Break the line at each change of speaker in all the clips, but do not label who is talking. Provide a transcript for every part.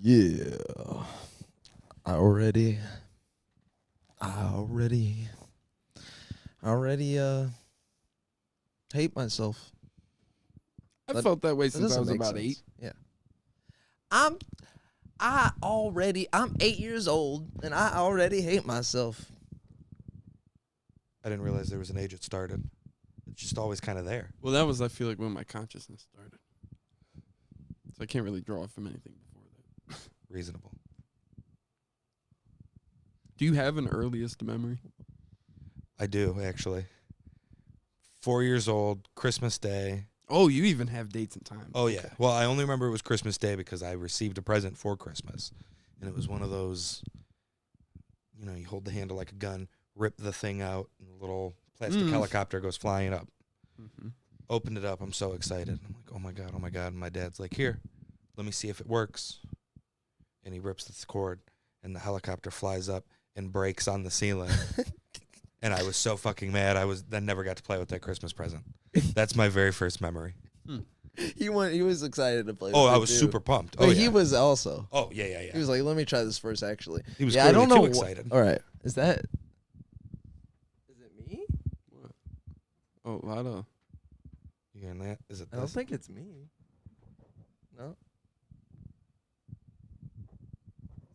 Yeah. I already hate myself.
I felt that way
That
since I
doesn't
was
make
about
sense.
8.
Yeah. I'm 8 years old and I already hate myself.
I didn't realize there was an age it started. It's just always kind of there.
Well, that was, I feel like, when my consciousness started. So I can't really draw from anything before that.
Reasonable.
Do you have an earliest memory?
I do, actually. 4 years old, Christmas Day.
Oh, you even have dates and times.
Oh, yeah. Well, I only remember it was Christmas Day because I received a present for Christmas. And it was one of those, you know, you hold the handle like a gun, rip the thing out, and the little plastic helicopter goes flying up.
Mm-hmm.
Opened it up. I'm so excited. I'm like, oh, my God, oh, my God. And my dad's like, here, let me see if it works. And he rips the cord, and the helicopter flies up and breaks on the ceiling. And I was so fucking mad. I never got to play with that Christmas present. That's my very first memory.
He was excited to play with
Oh,
it
I was
too.
super pumped.
But
Oh,
he
yeah.
was also.
Oh, yeah.
He was like, let me try this first, actually.
He was
I don't
clearly
know
too excited.
All right. Is it me?
What? Oh, Lotto.
You hearing that? Is it
I don't
this?
think it's me. No?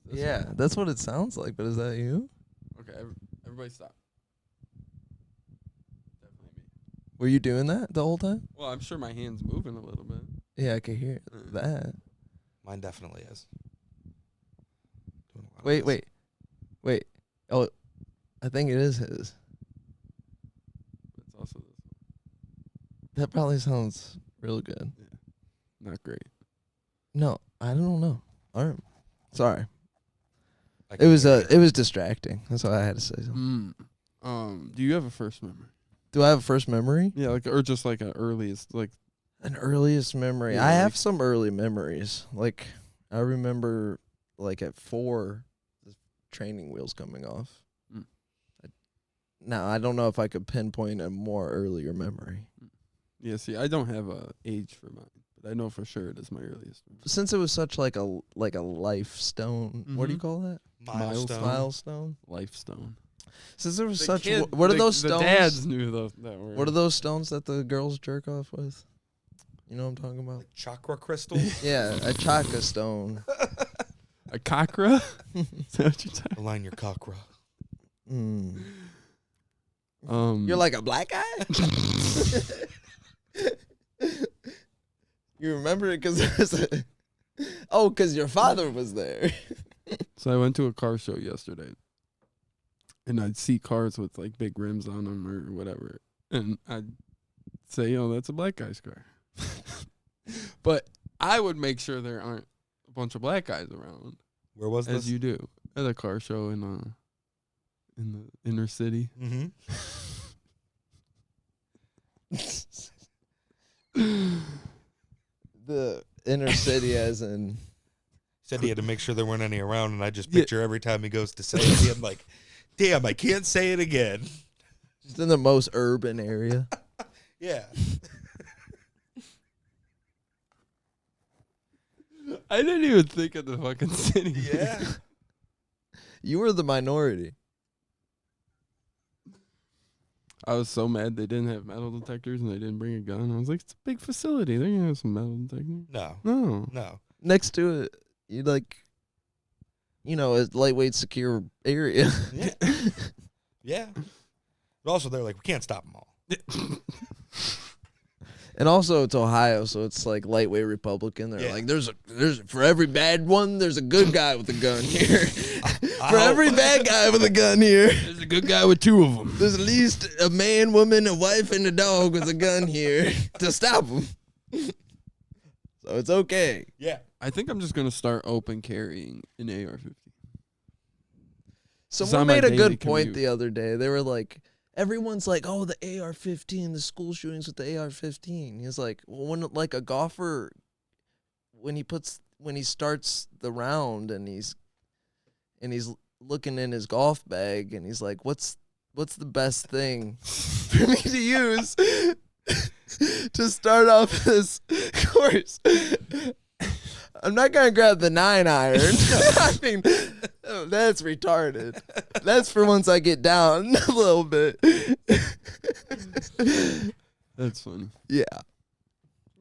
This
Yeah,
one?
that's what it sounds like, but is that you?
Okay, everybody stop. Definitely me.
Were you doing that the whole time?
Well, I'm sure my hand's moving a little bit.
Yeah, I could hear that.
Mine definitely is. Doing a lot of
Wait,
this.
wait. Oh, I think it is his.
But it's also this one.
That probably sounds real good.
Not great.
No, I don't know. All right. Sorry.
I
It
can
was
hear you.
it was distracting. That's why I had to say something.
Do you have a first memory?
Do I have a first memory?
Yeah, or just like an earliest, like
An earliest memory.
Yeah,
I have
like-
some early memories. Like I remember like at 4 the training wheels coming off.
Mm.
Now, I don't know if I could pinpoint a more earlier memory.
yeah. See, I don't have a age for mine, but I know for sure it is my earliest. memory.
Since it was such like a life stone. What do you
Mhm.
call that?
Milestone.
Milestone.
Life stone.
Since there was
The
such
kid-
what are
the-
those
The
stones?
dads knew that word.
What are those stones that the girls jerk off with? You know what I'm talking about?
Like chakra crystals.
Yeah, a chakra stone.
A cockra? Is that what you're talking?
Align your chakra.
Mm.
You're
You're like a black guy? You remember it because your father was there.
So I went to a car show yesterday, and I'd see cars with like big rims on them or whatever, and I'd say, "Oh, that's a black guy's car." But I would make sure there aren't a bunch of black guys around,
Where was this?
as you do at a car show in the inner city.
Mm-hmm.
The inner city, as in.
Said he had to make sure there weren't any around, and I just
Yeah.
picture every time he goes to say it, I'm like, damn, I can't say it again.
Just in the most urban area.
Yeah.
I didn't even think of the fucking city.
Yeah.
You were the minority.
I was so mad they didn't have metal detectors and they didn't bring a gun. I was like, it's a big facility. They're gonna have some metal detectors. No.
No.
Next to it, you a lightweight, secure area.
Yeah. Yeah. But also, they're like, we can't stop them all.
And also, it's Ohio, so it's like lightweight Republican. They're
Yeah.
like, there's for every bad one, there's a good guy with a gun here.
I
For
hope.
every bad guy with a gun here,
There's a good guy with 2 of them.
there's at least a man, woman, a wife, and a dog with a gun here to stop them. So it's okay.
Yeah.
I think I'm just gonna start open carrying an AR-15. It's
Someone
on my
made a
daily
good point
commute.
the other day. They were like, everyone's like, oh, the AR-15, the school shootings with the AR-15. He's like, well, when like a golfer, when he starts the round and he's looking in his golf bag and he's like, what's the best thing for me to use to start off this course? I'm not gonna grab the 9 iron. I mean, that's retarded. That's for once I get down a little bit.
That's funny.
Yeah,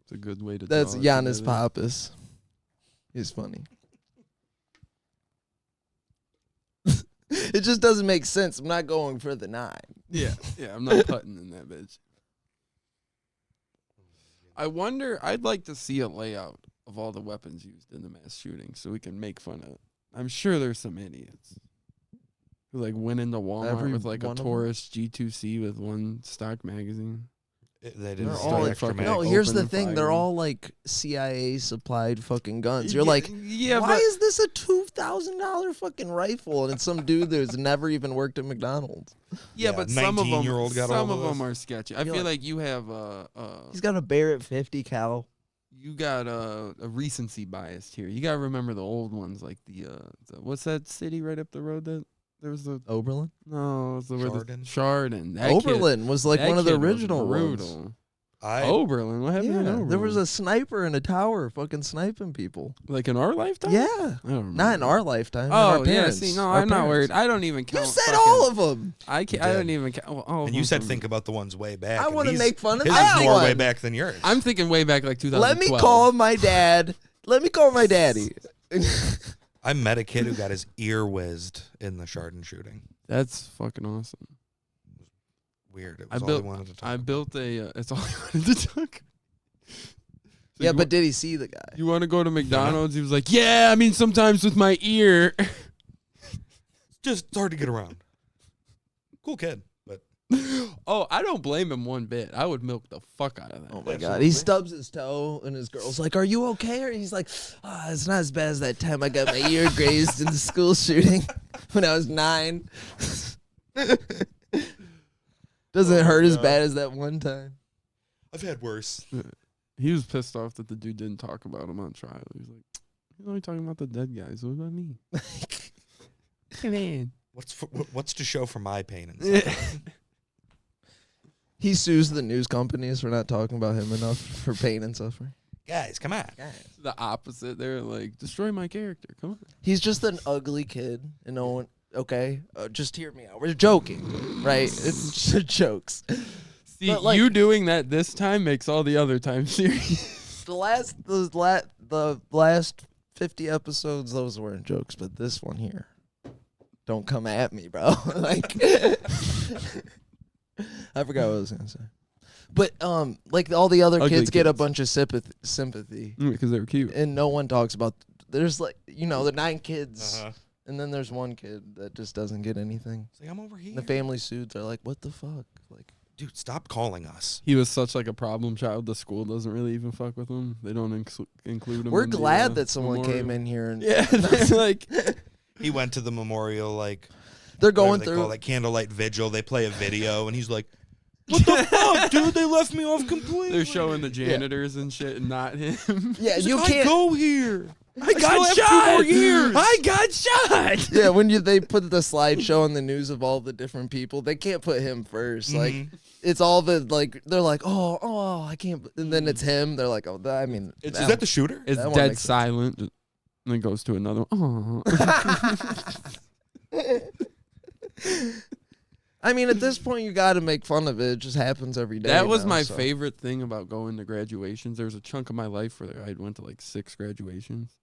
It's a good way to.
that's
draw it
Giannis
together.
Pappas. He's funny. It just doesn't make sense. I'm not going for the 9.
Yeah, I'm not putting in that bitch. I wonder. I'd like to see a layout of all the weapons used in the mass shooting, so we can make fun of it. I'm sure there's some idiots who like went into Walmart
Every
with like a
one of them?
Taurus G2C with one stock magazine.
They
They're
didn't
all
start
like
extra
fucking-
No,
mags.
here's
open
the
and
thing.
fire
They're
them.
all like CIA supplied fucking guns. You're like,
yeah,
why
but
is this a $2,000 fucking rifle? And it's some dude that's never even worked at McDonald's.
yeah,
Yeah,
but some of
19-year-old got
some
all
of
of
them
this.
are sketchy. I
You're
feel
like-
like you have
He's got a Barrett 50 cal.
you got a recency bias here. You gotta remember the old ones, like the what's that city right up the road that there was the
Oberlin?
no, it was the where the
Chardon?
Chardon. That
Oberlin was like
that
one of the
kid was
original ones.
brutal.
I
Oberlin, what happened in
Yeah,
Oberlin?
there was a sniper in a tower fucking sniping people.
like in our lifetime.
Yeah.
I don't remember.
Not in our lifetime. in
Oh
our
yeah,
parents.
see, no,
Our
I'm not
parents.
worried. I don't even count.
You said
fucking-
all of them.
I can't.
You
I
did.
don't even count. All of
and you
them
said
from-
think about the ones way back.
I
and
want to
these-
make fun of
his
that
is more
one.
way back than yours.
I'm thinking way back like 2012.
Let me call my dad. Let me call my daddy.
I met a kid who got his ear whizzed in the Chardon shooting.
That's fucking awesome.
Weird. It
I
was all
built-
he wanted to talk
I
about.
built a. It's all I wanted to talk. So
Yeah,
you
but did he see the guy?
You want to go to McDonald's? He was like, yeah, I mean, sometimes with my ear.
It's hard to get around. Cool kid, but
Oh, I don't blame him one bit. I would milk the fuck out of that.
Oh my god.
Absolutely.
He stubs his toe and his girl's like, "Are you okay?" Or he's like, "It's not as bad as that time I got my ear grazed in the school shooting when I was 9." Doesn't it hurt as
God.
bad as that one time?
I've had worse.
He was pissed off that the dude didn't talk about him on trial. He was like, "You're only talking about the dead guys. What about me?" Hey man.
What's to show for my pain and suffering?
He sues the news companies for not talking about him enough for pain and suffering.
Guys, come on.
The opposite. They're like, destroy my character. Come on.
He's just an ugly kid, and no one. Okay, just hear me out. We're joking, right? It's just jokes.
See,
But, like-
you doing that this time makes all the other times serious.
The last 50 episodes, those weren't jokes, but this one here, don't come at me, bro. Like, I forgot what I was gonna say. But like all the other
Ugly
kids get a
kids.
bunch of sympathy,
Because they were cute.
and no one talks about. There's like the 9 kids,
Uh-huh.
and then there's one kid that just doesn't get anything.
It's like, I'm over here.
The family suits are like, what the fuck? Like,
Dude, stop calling us.
He was such like a problem child. The school doesn't really even fuck with him. They don't include him.
we're
in the,
glad that someone
memorial.
came in here and
Yeah, they're like
He went to the memorial, like,
they're
whatever
going
they
through.
call that candlelight vigil. They play a video, and he's like, "What the fuck, dude? They left me off completely."
they're showing the janitors and shit, and not him.
Yeah,
He's
you
like,
can't.
I go here.
I
still have 2 more years.
I got shot.
Yeah, when they put the slideshow on the news of all the different people, they can't put him first. Like,
Mhm.
it's all the they're like, oh, I can't, and then it's him. They're like, oh, I mean,
Is that the shooter?
It's
That one
dead
makes sense.
silent. And then goes to another one. Oh.
I mean, at this point, you got to make fun of it. It just happens every day.
That was
now,
my
so.
favorite thing about going to graduations. There was a chunk of my life where I went to like 6 graduations,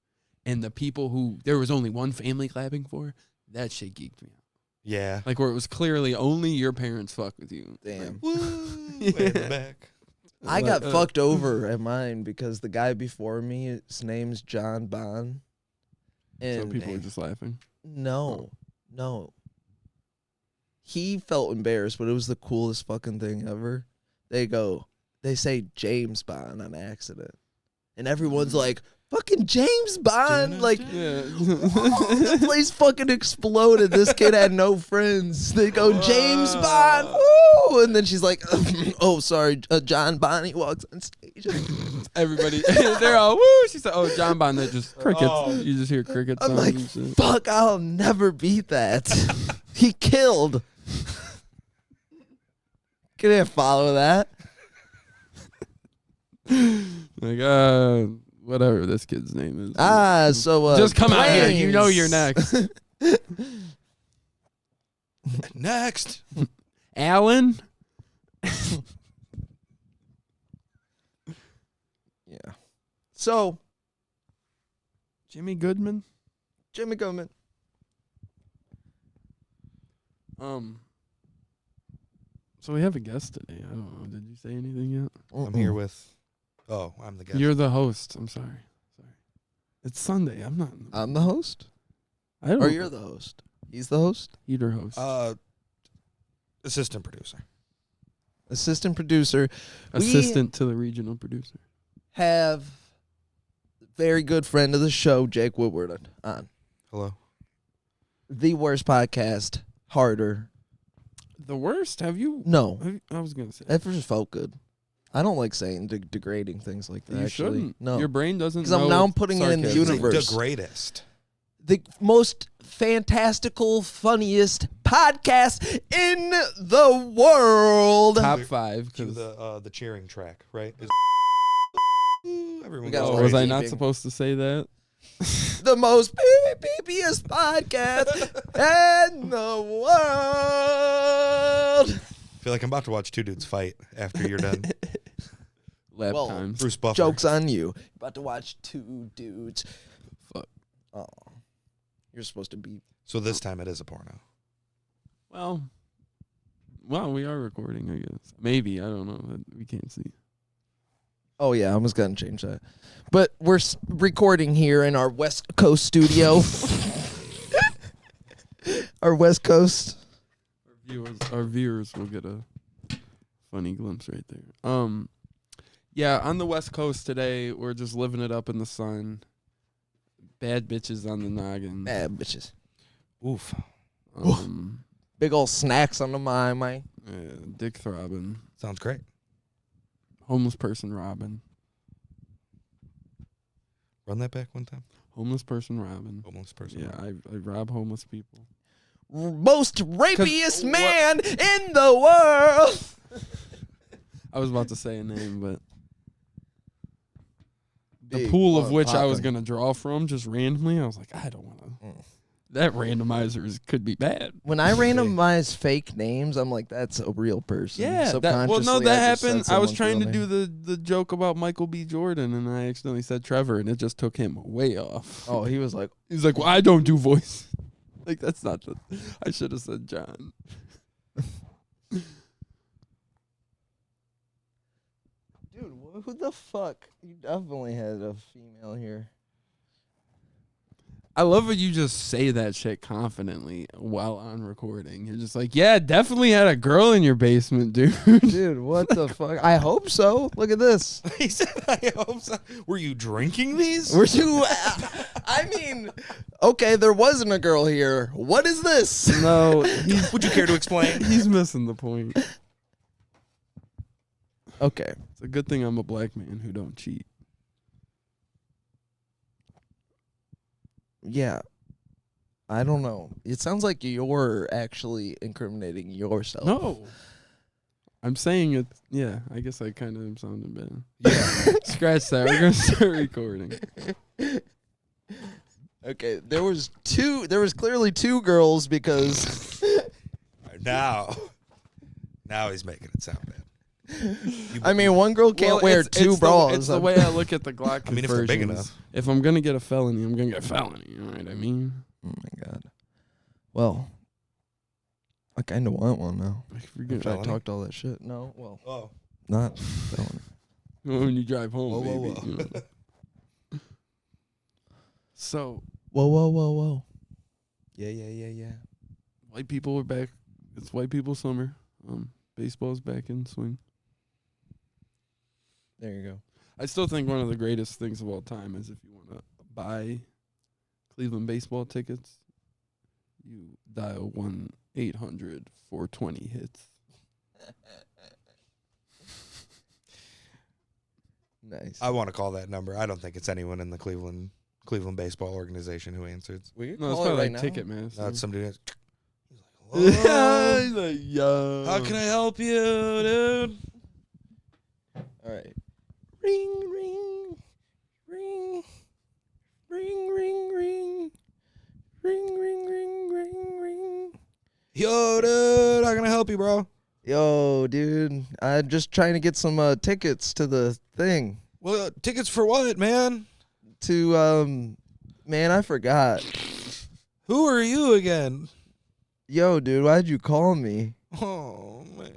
and the people who there was only one family clapping for, that shit geeked me out.
Yeah.
Like where it was clearly only your parents fuck with you.
Damn.
Woo!
Yeah.
Way in the back.
I got
Like,
fucked over at mine because the guy before me, his name's John Bond. And
So people were just laughing.
no. He felt embarrassed, but it was the coolest fucking thing ever. They say James Bond on accident. And everyone's like, fucking James Bond. Like,
Yeah.
the place fucking exploded. This kid had no friends. They go, James Bond. Woo! And then she's like, oh, sorry, John Bond. He walks on stage.
Everybody, they're all woo. She said, "Oh, John Bond." That just crickets.
Oh.
You just hear crickets.
I'm
sounds
like,
and shit.
fuck, I'll never beat that. He killed. Can I follow that?
Like, whatever this kid's name is.
So
just come out here. You know
planes.
you're next.
Next.
Alan?
Yeah. So
Jimmy Goodman?
Jimmy Goodman.
So we have a guest today. I don't know. Did you say anything yet?
I'm here with. Oh, I'm the guest.
You're the host. I'm sorry. It's Sunday. I'm not.
I'm the host.
I don't.
Or you're the host. He's the host.
Either host.
Assistant producer.
Assistant producer.
Assistant to the regional producer.
Have very good friend of the show, Jake Woodward, on.
Hello.
The worst podcast, HardR.
The worst? Have you?
No.
I was going to say.
It just felt good. I don't like saying degrading things like that.
You
actually.
shouldn't.
No.
Your brain doesn't
Because I'm now putting it in the
sarcasm.
universe.
The greatest.
The most fantastical, funniest podcast in the world.
Top 5.
Cue
'cause-
the cheering track, right? Everyone
We got
goes
Oh,
one
was
crazy.
I not
keeping.
supposed to say that?
The most beepiest podcast in the world.
I feel like I'm about to watch two dudes fight after you're done.
Lap
Well,
times.
Bruce Buffer.
Joke's on you. About to watch two dudes.
Fuck.
Oh, you're supposed to be.
So this time it is a porno.
Well, we are recording, I guess. Maybe. I don't know. We can't see.
Oh yeah, I was gonna change that, but we're recording here in our West Coast studio. Our West Coast.
Our viewers will get a funny glimpse right there. Yeah, on the West Coast today, we're just living it up in the sun. Bad bitches on the noggin.
Bad bitches.
Oof.
Big old snacks on the my.
Dick throbbing.
Sounds great.
Homeless person robbing.
Run that back one time.
Homeless person robbing.
Homeless person.
Yeah, I rob homeless people.
Most rapiest man in the world.
I was about to say a name, but the
Big
pool of
one
which I was
poppin'.
going to draw from just randomly, I was like, I don't want to.
Mm.
That randomizer could be bad.
When I randomize fake names, I'm like, that's a real person.
Yeah, that
Subconsciously, I just said
happened. I was
someone's
trying to
real
do
name.
the joke about Michael B. Jordan, and I accidentally said Trevor, and it just took him way off.
Oh, he was like,
He's like, well, I don't do voice. Like, that's not the... I should have said John.
dude, who the fuck? You definitely had a female here.
I love when you just say that shit confidently while on recording. You're just like, yeah, definitely had a girl in your basement, dude.
Dude, what the fuck? I hope so. Look at this.
He said, I hope so. Were you drinking these?
Were you? I mean, okay, there wasn't a girl here. What is this?
No,
Would you care to explain?
he's missing the point.
Okay.
It's a good thing I'm a black man who don't cheat.
Yeah. I don't know. It sounds like you're actually incriminating yourself.
No. I'm saying it. Yeah, I guess I kind of am sounding bad.
Yeah.
Scratch that. We're going to start recording.
Okay, there was clearly two girls because
Now he's making it sound bad.
I mean, one girl can't wear two bras.
It's the way I look at the Glock
I mean, if they're big
conversions.
enough.
If I'm going to get a felony, I'm going to get a felony. You know what I mean?
Oh my god. Well, I kind of want one now.
If you're gonna,
After I
felony?
talked all that shit. No, well,
Oh.
not felony.
when you drive home,
Whoa, whoa,
maybe.
whoa.
You know. So,
Whoa. Yeah.
white people are back. It's white people summer. Baseball's back in swing.
There you go.
I still think one of the greatest things of all time is if you want to buy Cleveland baseball tickets, you dial 1-800-420-HITS.
Nice.
I want to call that number. I don't think it's anyone in the Cleveland baseball organization who answers.
We can
No, it's
call it
probably
right
like
now.
Ticketmaster.
No, it's somebody who's
Yeah,
hello?
he's like, yo.
How can I help you, dude?
All right. Ring. Ring. Ring, ring, ring. Ring, ring, ring, ring, ring.
Yo, dude, how can I help you, bro?
Yo, dude. I'm just trying to get some tickets to the thing.
Well, tickets for what, man?
To, man, I forgot.
Who are you again?
Yo, dude, why'd you call me?
Oh, man.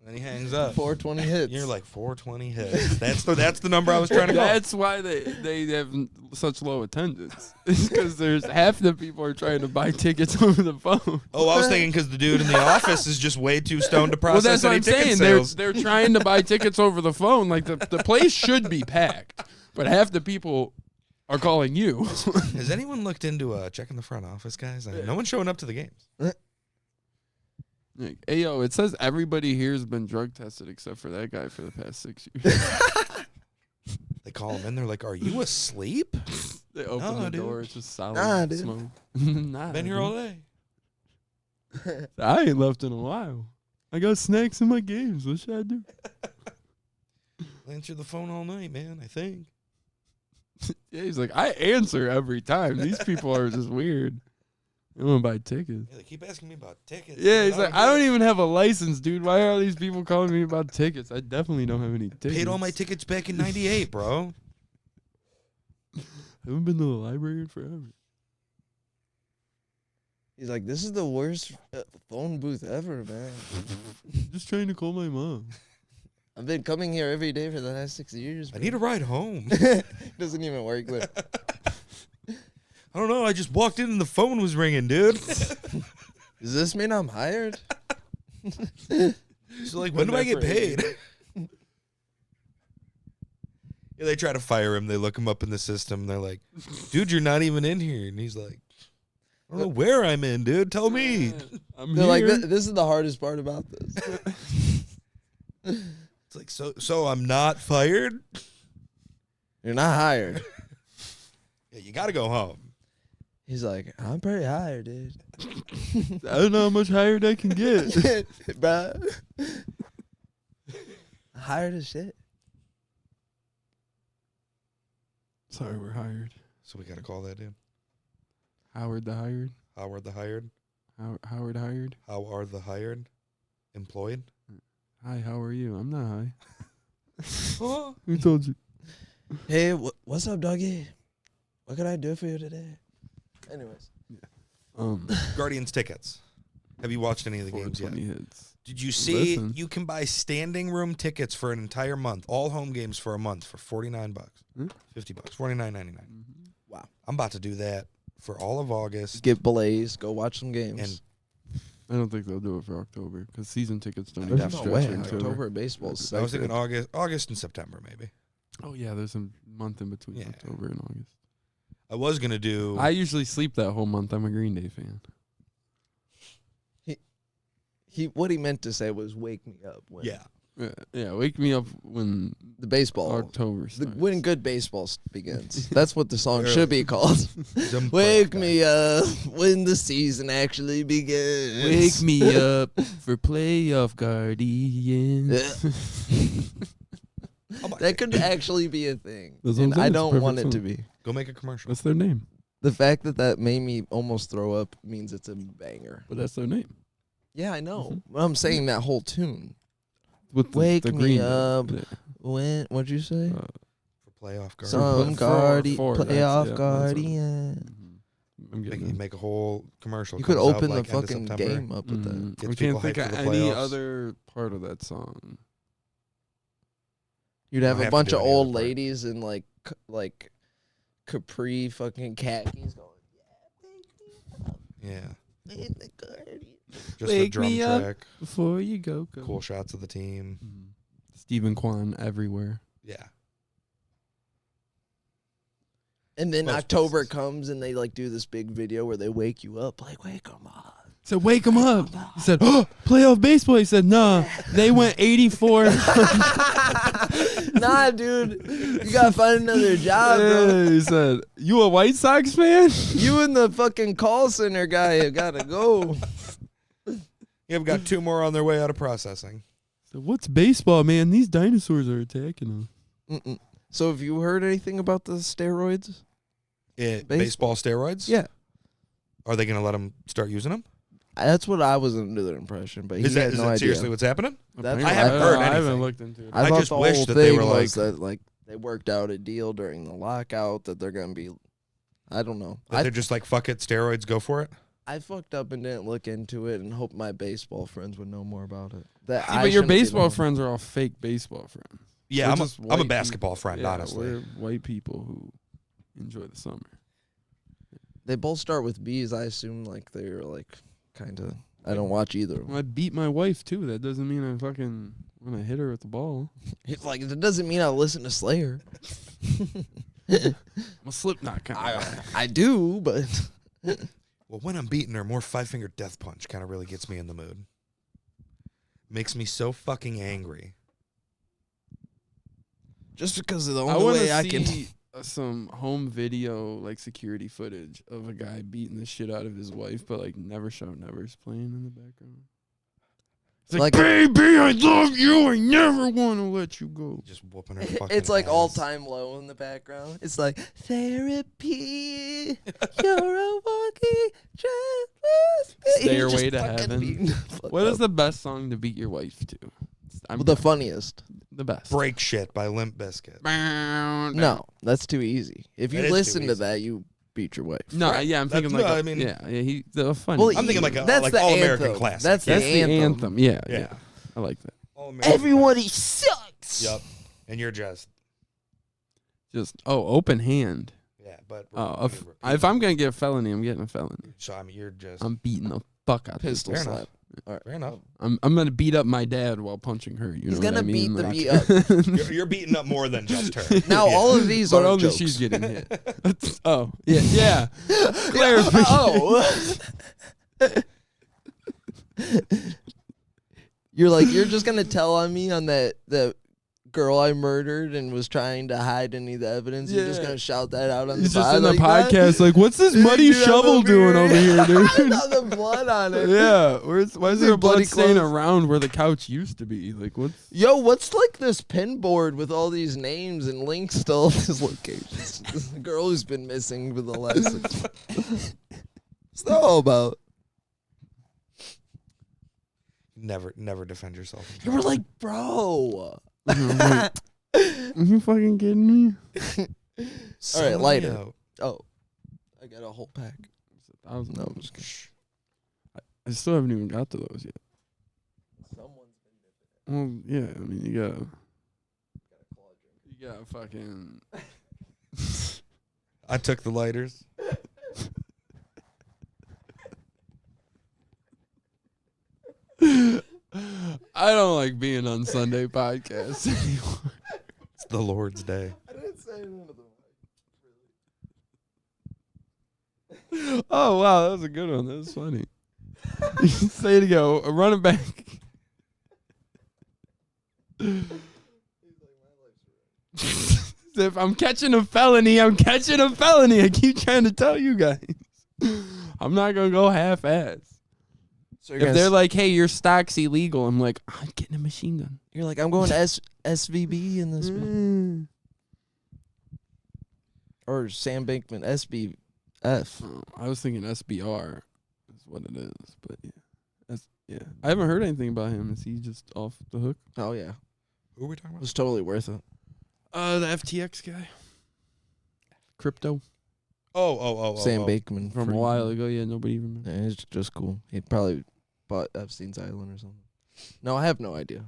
And he hangs up.
420 hits.
You're like 420 hits. That's the number I was trying to call.
That's why they have such low attendance. It's because there's half the people are trying to buy tickets over the phone.
Oh, I was thinking because the dude in the office is just way too stoned to process
Well, that's what
any
I'm
ticket
saying.
sales.
They're trying to buy tickets over the phone. Like the place should be packed, but half the people are calling you.
Has anyone looked into checking the front office, guys? I mean, no one's showing up to the games.
Like, hey, yo, it says everybody here has been drug tested except for that guy for the past 6 years.
They call him in. They're like, "Are you asleep?
They open
No,
the
dude.
door. It's just solid
Nah, dude.
smoke. Nah,
Been here
dude.
all day."
I ain't left in a while. I got snacks in my games. What should I do?
Answer the phone all night, man. I think.
Yeah, he's like, I answer every time. These people are just weird. They want to buy tickets.
Yeah, they keep asking me about tickets.
Yeah,
man.
he's like, I don't even have a license, dude. Why are all these people calling me about tickets? I definitely don't have any tickets.
paid all my tickets back in '98, bro.
I haven't been to the library in forever.
He's like, this is the worst phone booth ever, man.
Just trying to call my mom.
I've been coming here every day for the last 6 years.
I need a ride home.
Doesn't even work. But
I don't know. I just walked in and the phone was ringing, dude.
does this mean I'm hired?
So like, when do I get paid? Yeah, they try to fire him. They look him up in the system. They're like, dude, you're not even in here. And he's like, I don't know where I'm in, dude. Tell me.
I'm
They're
here.
like, this is the hardest part about this.
It's like, so I'm not fired?
You're not hired.
Yeah, you got to go home.
He's like, I'm pretty hired, dude.
I don't know how much higher they can get.
Bruh. Hired as shit.
Sorry, we're hired.
So we got to call that in.
Howard the hired.
Howard the hired.
Howard hired.
How are the hired? Employed?
Hi, how are you? I'm not high.
Oh.
Who told you?
Hey, what's up, doggy? What can I do for you today? Anyways.
Guardians tickets. Have you watched any of the games yet?
420 hits.
Did you see
Listen.
you can buy standing room tickets for an entire month, all home games for a month for $49,
Hmm?
$50, $49.99.
Wow.
I'm about to do that for all of August.
Get blazed. Go watch some games.
And
I don't think they'll do it for October because season tickets don't
There's
even
no
stretch
way.
into
October baseball's
I was thinking
sacred.
August and September maybe.
Oh yeah, there's a month in between
Yeah.
October and August.
I was gonna do.
I usually sleep that whole month. I'm a Green Day fan.
What he meant to say was "wake me up" when
Yeah, wake me up when
the baseball,
October starts.
when good baseball begins. That's what the song should be called.
Jump
Wake
up,
me up when the season actually begins.
Wake me up for playoff Guardians.
I'll buy
That
it.
could actually be a thing,
That's what I'm
and
saying,
I
it's a
don't
perfect
want it to
song.
be.
Go make a commercial.
That's their name.
The fact that made me almost throw up means it's a banger.
But that's their name.
Yeah, I know.
Mhm.
But I'm saying that whole tune.
With the,
Wake
the
me
Green
up.
Day.
When? What'd you say?
Uh,
For playoff Guardians.
Some
for that's-
playoff
yeah, that's
guardian.
I'm getting it.
Make a whole commercial.
You could
comes out,
open
like,
the
end of
fucking
September.
game up with that.
Mhm.
Gets
I
people
can't think
hyped
of
for the
any
playoffs.
other part of that song.
You'd have
don't
a
have to
bunch
do
of
any other
old
part.
ladies in like capri fucking khakis going,
Yeah.
"In the Guardian."
Just the
Wake
drum
me up.
track.
Before you go.
Cool shots of the team.
Mhm. Stephen Kwan everywhere.
Yeah.
And then
Most
October
places.
comes and they like do this big video where they wake you up, like wake them up.
He said, wake him up. He said, oh, playoff baseball. He said, nah, they went 84.
Nah, dude, you gotta find another job, bro.
Yeah, he said, you a White Sox fan?
You and the fucking call center guy gotta go.
Yeah, we've got 2 more on their way out of processing.
So what's baseball, man? These dinosaurs are attacking us.
So have you heard anything about the steroids?
Baseball steroids?
Yeah.
Are they going to let them start using them?
That's what I was under the impression, but he had no idea.
Seriously what's happening?
That's
I haven't heard
I
anything.
haven't looked into it.
I
I
thought
just
the
wish
whole
that they
thing
were
was that like they worked out a deal during the lockout that they're gonna be. I don't know.
That they're just like, fuck it, steroids, go for it?
I fucked up and didn't look into it and hoped my baseball friends would know more about it.
See, but your baseball friends are all fake baseball friends.
Yeah,
We're just
I'm a
white
basketball
people.
friend,
Yeah,
honestly.
We're white people who enjoy the summer.
They both start with B's. I assume like they're like kind of. I don't watch either.
Well, I beat my wife too. That doesn't mean I fucking want to hit her with the ball.
It's like it doesn't mean I listen to Slayer.
I'm a Slipknot kind of guy.
I do, but
Well, when I'm beating her, more 5-finger death punch kind of really gets me in the mood. Makes me so fucking angry.
just because of the
I
only
want
way
to
I can.
see some home video, like security footage of a guy beating the shit out of his wife, but like Never Show Never's playing in the background. It's like, baby, I love you. I never want to let you go.
Just whooping her fucking
It's like
ass.
all time low in the background. It's like therapy. You're a walking trust.
Stairway to Heaven. What is the best song to beat your wife to?
the funniest?
The best.
Break Shit by Limp Bizkit.
No, that's too easy. If you
That is
listen
too
to
easy.
that, you beat your wife.
No,
Right.
yeah, I'm thinking like,
No, I mean-
the funny.
Well,
I'm thinking like a
that's
like
the
all-American
anthem.
classic.
That's
that's
the
the anthem. Yeah,
Yeah.
yeah, I like that.
All-American
Everybody sucks.
Yep. And you're just,
Just open hand.
yeah, but
If I'm gonna get a felony, I'm getting a felony.
so I mean, you're just,
I'm beating the fuck out of this
Pistol
Fair
slap.
enough. fair enough.
I'm gonna beat up my dad while punching her. You
He's
know
gonna
what I mean?
beat the
Like-
beat up.
You're beating up more than just her.
Now
Yeah.
all of these
but
are
only
jokes.
she's getting hit. Oh, yeah. Clarification.
Oh. You're just gonna tell on me on that girl I murdered and was trying to hide any of the evidence. You're just
Yeah.
gonna shout that out on
He's
the
just
pod
in the
like that?
podcast, like, what's this muddy
Dude, I'm
shovel doing over here, dude?
Got the blood on it.
Yeah, why is there a blood
bloody
stain
clothes?
around where the couch used to be? Like, what's?
Yo, what's like this pin board with all these names and links to all these locations? This girl who's been missing for the last 6 months. What's that all about?
Never defend yourself.
You were like, bro.
Are you fucking kidding me?
All right, lighter. Oh, I got a whole pack.
It's 1,000.
No, I'm just kidding.
I still haven't even got to those yet.
Someone's been
Well, yeah, I mean, you got fucking.
I took the lighters.
I don't like being on Sunday podcasts anymore.
It's the Lord's Day.
I didn't say anything to the
Oh wow, that was a good one. That was funny. Say it again. Run it back. If I'm catching a felony, I'm catching a felony. I keep trying to tell you guys. I'm not gonna go half-ass.
So
If they're like, "Hey, your stock's illegal," I'm like, "I'm getting a machine gun."
you're like, I'm going to SVB in this one. Or Sam Bankman, SBF.
Oh, I was thinking SBR is what it is, but yeah, I haven't heard anything about him. Is he just off the hook?
Oh, yeah.
Who are we talking
It
about?
was totally worth it.
The FTX guy, crypto
Oh.
Sam Bankman.
from a while ago. Yeah, nobody even.
Yeah, it's just cool. He probably bought Epstein's Island or something. No, I have no idea.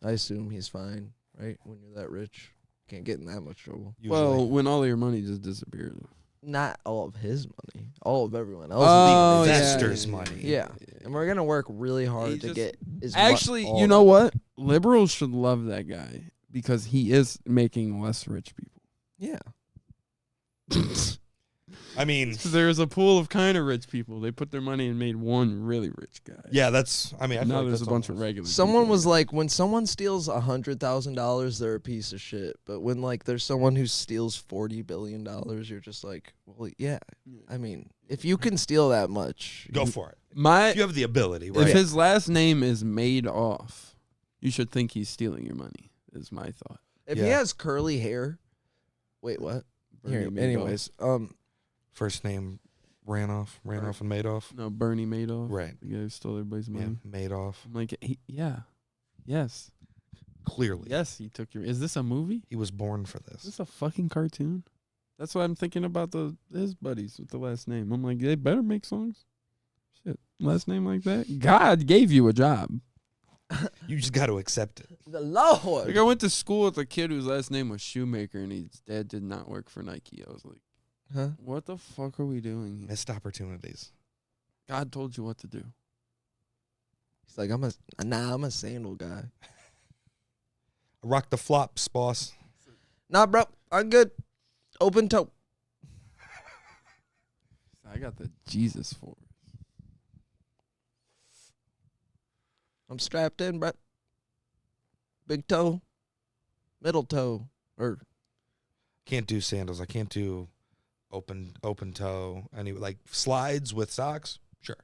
I assume he's fine, right? When you're that rich. Can't get in that much trouble.
Well, when all your money just disappears.
Not all of his money. All of everyone else.
Oh,
the
yeah,
investors'
yeah,
money.
Yeah. And we're going to work really hard
He
to
just-
get his
Actually,
all
you
of
know
it.
what? Liberals should love that guy because he is making less rich people.
Yeah.
I mean,
There's a pool of kind of rich people. They put their money and made one really rich guy.
yeah, that's. I mean, I feel
Now
like
there's a
that's
bunch of
almost-
regular.
Someone
people.
was like, when someone steals $100,000, they're a piece of shit. But when like there's someone who steals $40 billion, you're just like, well, yeah. I mean, if you can steal that much,
Go for it.
my.
If you have the ability,
If
right?
his last name is Madoff, you should think he's stealing your money. Is my thought.
if he
Yeah.
has curly hair Wait, what?
Bernie
Here,
Madoff.
anyways,
First name Randolph and Madoff.
No, Bernie Madoff.
Right.
The guy who stole everybody's
Yeah,
money.
Madoff.
I'm like, yes.
Clearly.
Yes, he took your... Is this a movie?
He was born for
Is
this.
this a fucking cartoon? That's what I'm thinking about his buddies with the last name. I'm like, they better make songs. Shit, last name like that? God gave you a job.
You just got to accept it.
the Lord.
Like I went to school with a kid whose last name was Shoemaker, and his dad did not work for Nike. I was like,
Huh?
what the fuck are we doing here?
Missed opportunities.
God told you what to do.
He's like, I'm a sandal guy.
Rock the flops, boss.
Nah, bro, I'm good. Open toe.
I got the Jesus for it.
I'm strapped in, bro. Big toe, middle toe, or
Can't do sandals. I can't do open toe. Any like slides with socks? Sure.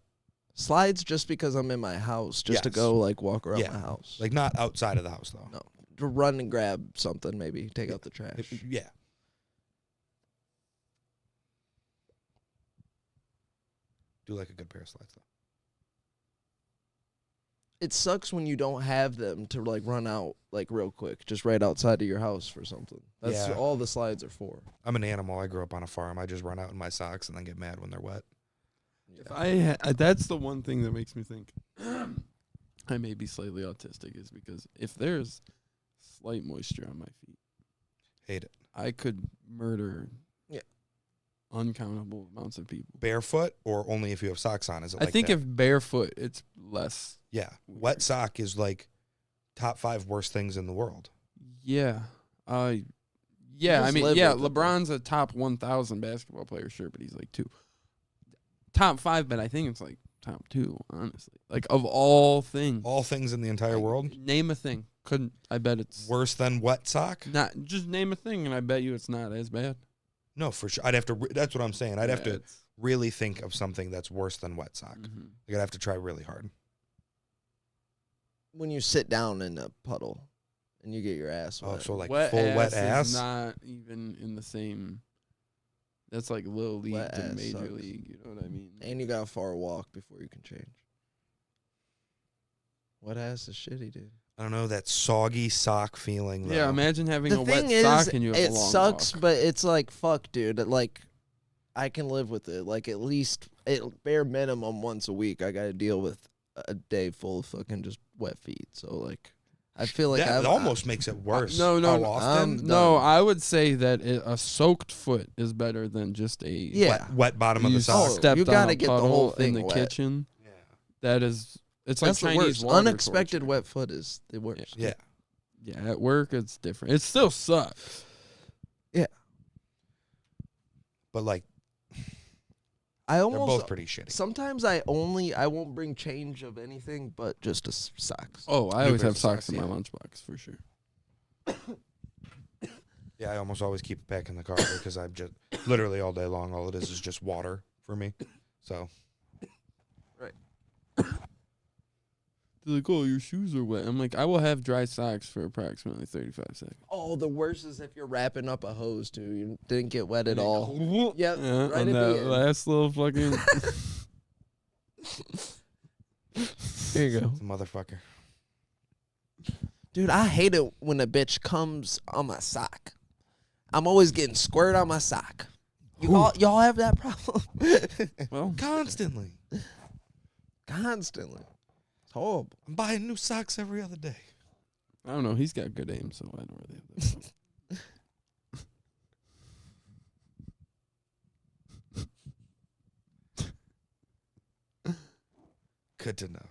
slides just because I'm in my house, just to
Yes.
go like walk around
Yeah.
my house.
Like not outside of the house though.
No. To run and grab something, maybe take out the trash.
Yeah. Do like a good pair of slides though.
It sucks when you don't have them to like run out like real quick, just right outside of your house for something. That's
Yeah.
all the slides are for.
I'm an animal. I grew up on a farm. I just run out in my socks and then get mad when they're wet.
Yeah.
That's the one thing that makes me think I may be slightly autistic is because if there's slight moisture on my feet,
Hate it.
I could murder
Yeah.
uncountable amounts of people.
Barefoot or only if you have socks on? Is it
I
like
think
that?
if barefoot, it's less.
Yeah.
Weird.
Wet sock is like top 5 worst things in the world.
Yeah. Yeah, I
just
mean,
live
yeah,
with it, though.
LeBron's a top 1,000 basketball player, sure, but he's like 2. Top 5, but I think it's like top 2, honestly. Like, of all things.
All things in the entire world.
Name a thing. Couldn't. I bet it's
Worse than wet sock?
not. Just name a thing, and I bet you it's not as bad.
No, for sure. I'd have to. That's what I'm saying. I'd have
Yeah,
to
it's-
really think of something that's worse than wet sock.
mhm.
Like I'd have to try really hard.
When you sit down in a puddle and you get your ass
Oh,
wet.
so like
wet
full
ass
wet
is
ass.
not even in the same. That's like little league
Wet
to
ass
major
sucks.
league. You know what I mean?
And you got a far walk before you can change. Wet ass is shitty, dude.
I don't know that soggy sock feeling. Though.
Yeah, imagine having
The
a wet
thing is,
sock and you have
it
a long
sucks,
walk.
but it's like, fuck, dude. Like, I can live with it. Like, at least, bare minimum once a week, I got to deal with a day full of fucking just wet feet. So, like, I feel like
that
I've
almost makes it worse.
no,
How
no,
often?
No,
done.
I would say that a soaked foot is better than just a
Yeah.
Wet bottom of
you
the sock.
stepped
you
on
gotta
a
get the
puddle
whole
in
thing
the
wet.
kitchen.
Yeah.
That is, it's like
That's the
Chinese
worst.
water
Unexpected
torture.
wet foot is the worst.
Yeah.
Yeah, at work it's different. It still sucks.
But like
I
they're
almost
both pretty shitty.
sometimes I won't bring change of anything but just socks.
Oh, I
New
always
pair
have
of
socks
socks,
in my
yeah.
lunchbox for sure.
Yeah, I almost always keep it back in the car because I'm just literally all day long. All it is just water for me. So
They're like, oh, your shoes are wet. I'm like, I will have dry socks for approximately 35 seconds.
Oh, the worst is if you're wrapping up a hose too. You didn't get wet at all. Yep,
Yeah,
right
on
at
that
the end.
last little fucking.
There you go.
it's a motherfucker.
Dude, I hate it when a bitch comes on my sock. I'm always getting squirt on my sock. Y'all have that problem?
Well,
Constantly.
Constantly. It's horrible.
I'm buying new socks every other day.
I don't know. He's got good aim, so I don't really have that problem.
Good to know.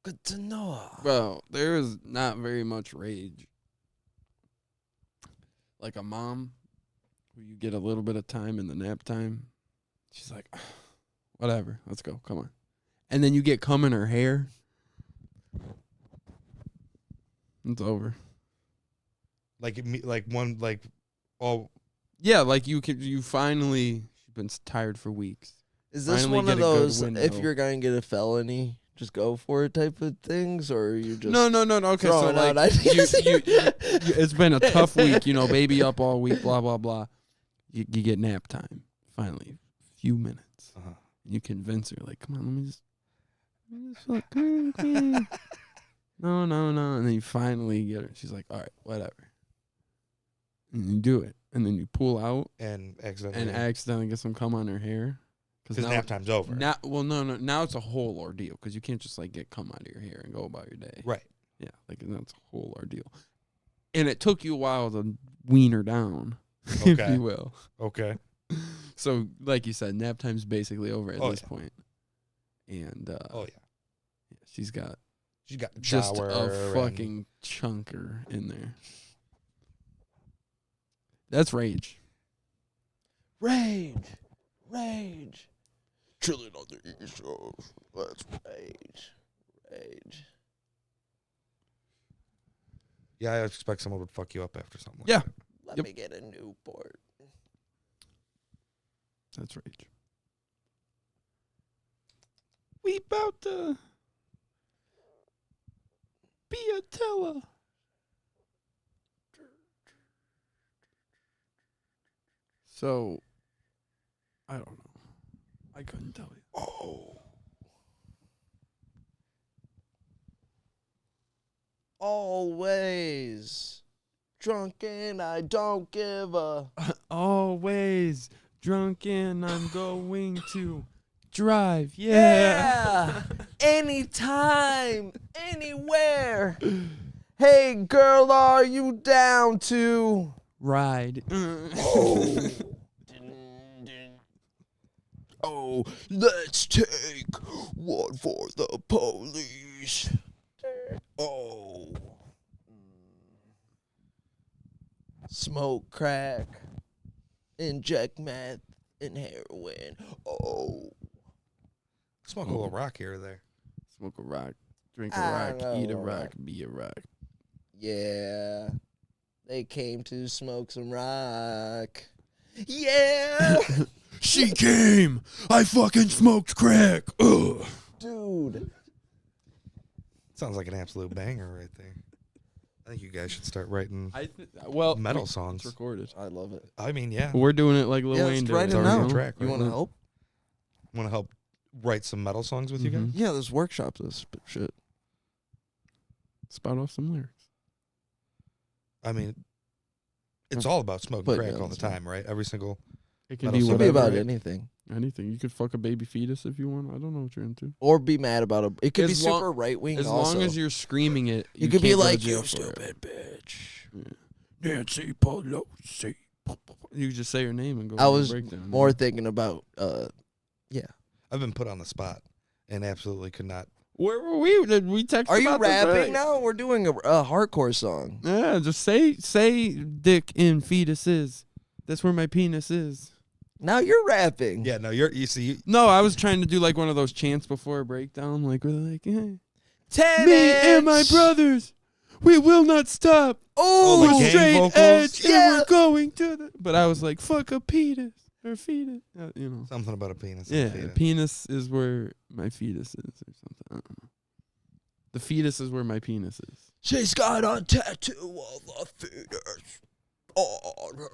Good to know.
Well, there is not very much rage. Like a mom, where you get a little bit of time in the nap time. She's like, whatever, let's go, come on. And then you get cum in her hair. It's over. Yeah, like you finally, she's been tired for weeks.
Is this
Finally
one of
get a good
those, if
window.
you're going to get a felony, just go for it type of things, or you just
No. Okay, so
throwing out
like
ideas?
it's been a tough week, baby up all week, blah blah blah. You get nap time finally, a few minutes.
Uh-huh.
You convince her like, come on, let me just fuck, come on. No, and then you finally get her. She's like, all right, whatever. And you do it, and then you pull out
and accidentally
get some cum on her hair.
Because nap time's over.
No. Now it's a whole ordeal because you can't just like get cum out of your hair and go about your day.
Right.
Yeah, like that's a whole ordeal. And it took you a while to wean her down, if you will.
Okay.
So, like you said, nap time's basically over at this point. And she's got
the
just
shower
a fucking chunker in there. That's rage.
Rage. Chilling on the East Coast. That's rage.
Yeah, I expect someone would fuck you up after something like that.
Let me get a Newport.
That's rage. We about to be a teller. So, I don't know. I couldn't tell you.
Oh.
Always drunk and I don't give a.
Always drunk and I'm going to drive. Yeah.
Anytime, anywhere. Hey, girl, are you down to
Ride.
Oh, let's take one for the police. Oh. Smoke crack, inject meth and heroin. Oh.
Smoke a little rock here or there.
Smoke a rock, drink a rock, eat a rock, be a rock.
Yeah. They came to smoke some rock. Yeah.
She came. I fucking smoked crack. Ugh.
Dude.
Sounds like an absolute banger right there. I think you guys should start writing metal songs.
It's recorded.
I love it.
I mean, yeah.
We're doing it like Lil Wayne
let's
did.
write
It's
it
already
now.
on
track,
You
right?
want to help?
Want to help write some metal songs with you guys?
Mhm.
Yeah, there's workshops. This shit.
Spout off some lyrics.
I mean, it's all about smoking
But,
crack
yeah,
all the
that's
time, right? Every single.
It can
Metal
be
song.
It could be
whatever.
about
right?
anything.
Anything. You could fuck a baby fetus if you want. I don't know what you're into.
Or be mad about it. It could be
As long-
super right wing.
As long as you're screaming it,
you could be
can't go to
like,
jail
you
for it.
stupid bitch.
Nancy Pelosi. You just say her name and go.
I
into
was
breakdown.
more thinking about,
I've been put on the spot and absolutely could not.
Where were we? Did we text?
Are you
about this
rapping
already?
now? We're doing a hardcore song.
Yeah, just say dick in fetuses. That's where my penis is.
Now you're rapping.
Yeah, no, you see.
No, I was trying to do like one of those chants before a breakdown, like we're like, hey,
10
me and my brothers, we will not stop.
Oh,
like gang
Straight
vocals?
edge,
Yeah.
and we're going to the. But I was like, fuck a penis or fetus,
Something about a penis.
Yeah,
and a fetus.
penis is where my fetus is, or something. I don't know. The fetus is where my penis is.
she's got a tattoo of a fetus on her.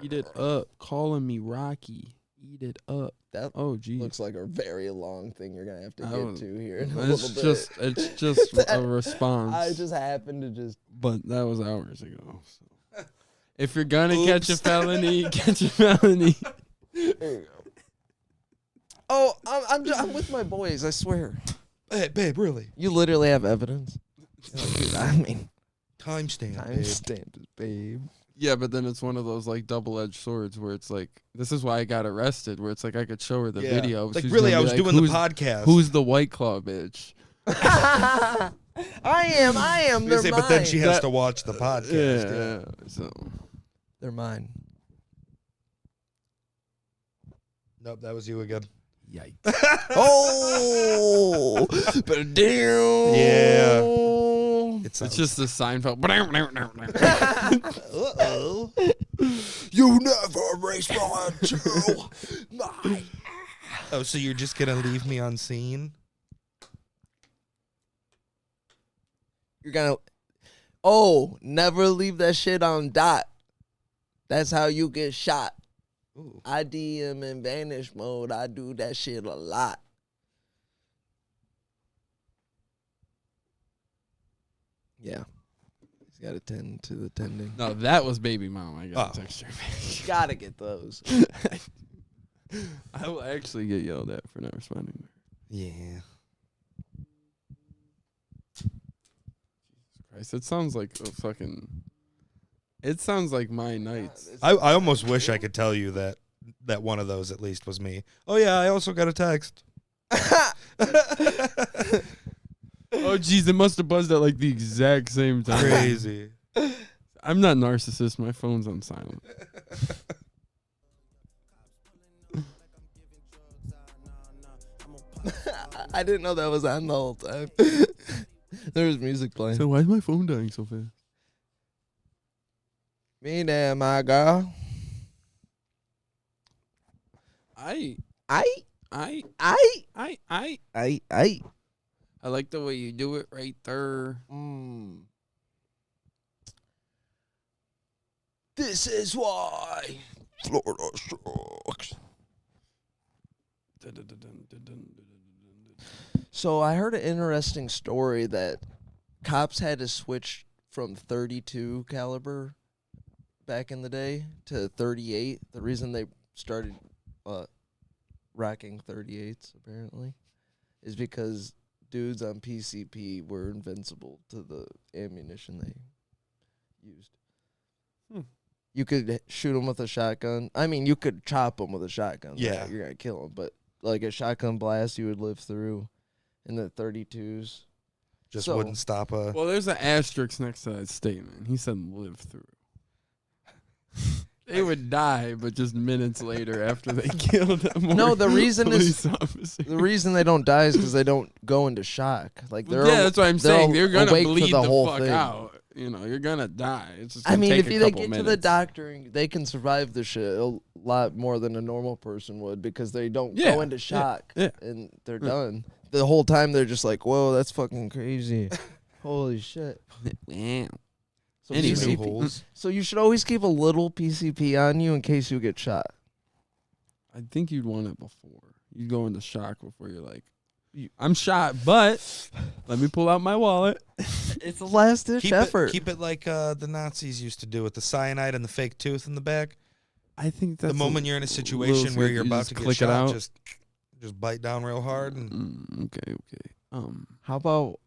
Eat it up, calling me Rocky. Eat it up.
That
Oh, geez.
looks like a very long thing you're gonna have to
I
get
was-
to here in a
It's
little
just,
bit.
it's just a
That-
response.
I just happened to just.
But that was hours ago. So. If you're gonna catch a
Oops.
felony, catch a felony.
There you go. Oh, I'm with my boys. I swear.
Hey, babe, really?
You literally have evidence. Dude, I mean,
Timestamp,
time
babe.
stamped it, babe.
Yeah, but then it's one of those like double-edged swords where it's like, this is why I got arrested. Where it's like I could show her the
Yeah.
video. but
Like,
she's
really,
gonna
I
be
was
like,
doing the
"Who's-
podcast.
Who's the White Claw bitch?
I am.
You
They're
say,
mine.
but then she has
That-
to watch the podcast. Yeah.
So
They're mine.
Nope, that was you again.
yikes.
Oh, but damn.
Yeah.
It's just the Seinfeld.
Uh-oh. You never respond to my.
Oh, so you're just gonna leave me unseen?
You're gonna never leave that shit on dot. That's how you get shot.
Ooh.
I DM in vanish mode. I do that shit a lot. Yeah. He's got to tend to the tending.
No, that was baby mom. I got a texture.
Gotta get those.
I will actually get yelled at for not responding.
Yeah.
Jesus Christ, it sounds like a fucking. It sounds like my nights.
I almost wish I could tell you that one of those at least was me. Oh yeah, I also got a text.
Oh geez, it must have buzzed at like the exact same time.
Crazy.
I'm not narcissist. My phone's on silent.
I didn't know that was on the whole time. There was music playing.
So why is my phone dying so fast?
Me there, my girl.
I like the way you do it right there.
This is why Florida sucks. So I heard an interesting story that cops had to switch from 32 caliber back in the day to 38. The reason they started rocking 38s apparently is because dudes on PCP were invincible to the ammunition they used. You could shoot them with a shotgun. I mean, you could chop them with a shotgun.
Yeah.
You're going to kill them. But like a shotgun blast, you would live through. In the 32s.
Just wouldn't stop a...
Well, there's an asterisk next to that statement. He said live through. They would die, but just minutes later after they killed them.
No, the reason is
officer.
the reason they don't die is because they don't go into shock. Like they're
that's what I'm saying. They're gonna
awake
bleed
for the whole
fuck
thing.
out. You know, you're gonna die. It's just.
I
Gonna
mean,
take
if
a
they
couple
get
minutes.
to the doctor, they can survive the shit a lot more than a normal person would because they don't go into shock and they're done. The whole time they're just like, "Whoa, that's fucking crazy! Holy shit!" So, so you should always keep a little PCP on you in case you get shot.
I think you'd want it before. You go into shock before you're like, I'm shot, but let me pull out my wallet.
It's a last-ditch effort.
Keep it like the Nazis used to do with the cyanide and the fake tooth in the back.
I think that's
the moment you're in a situation where you're about to get shot, just bite down real hard. And
okay.
How about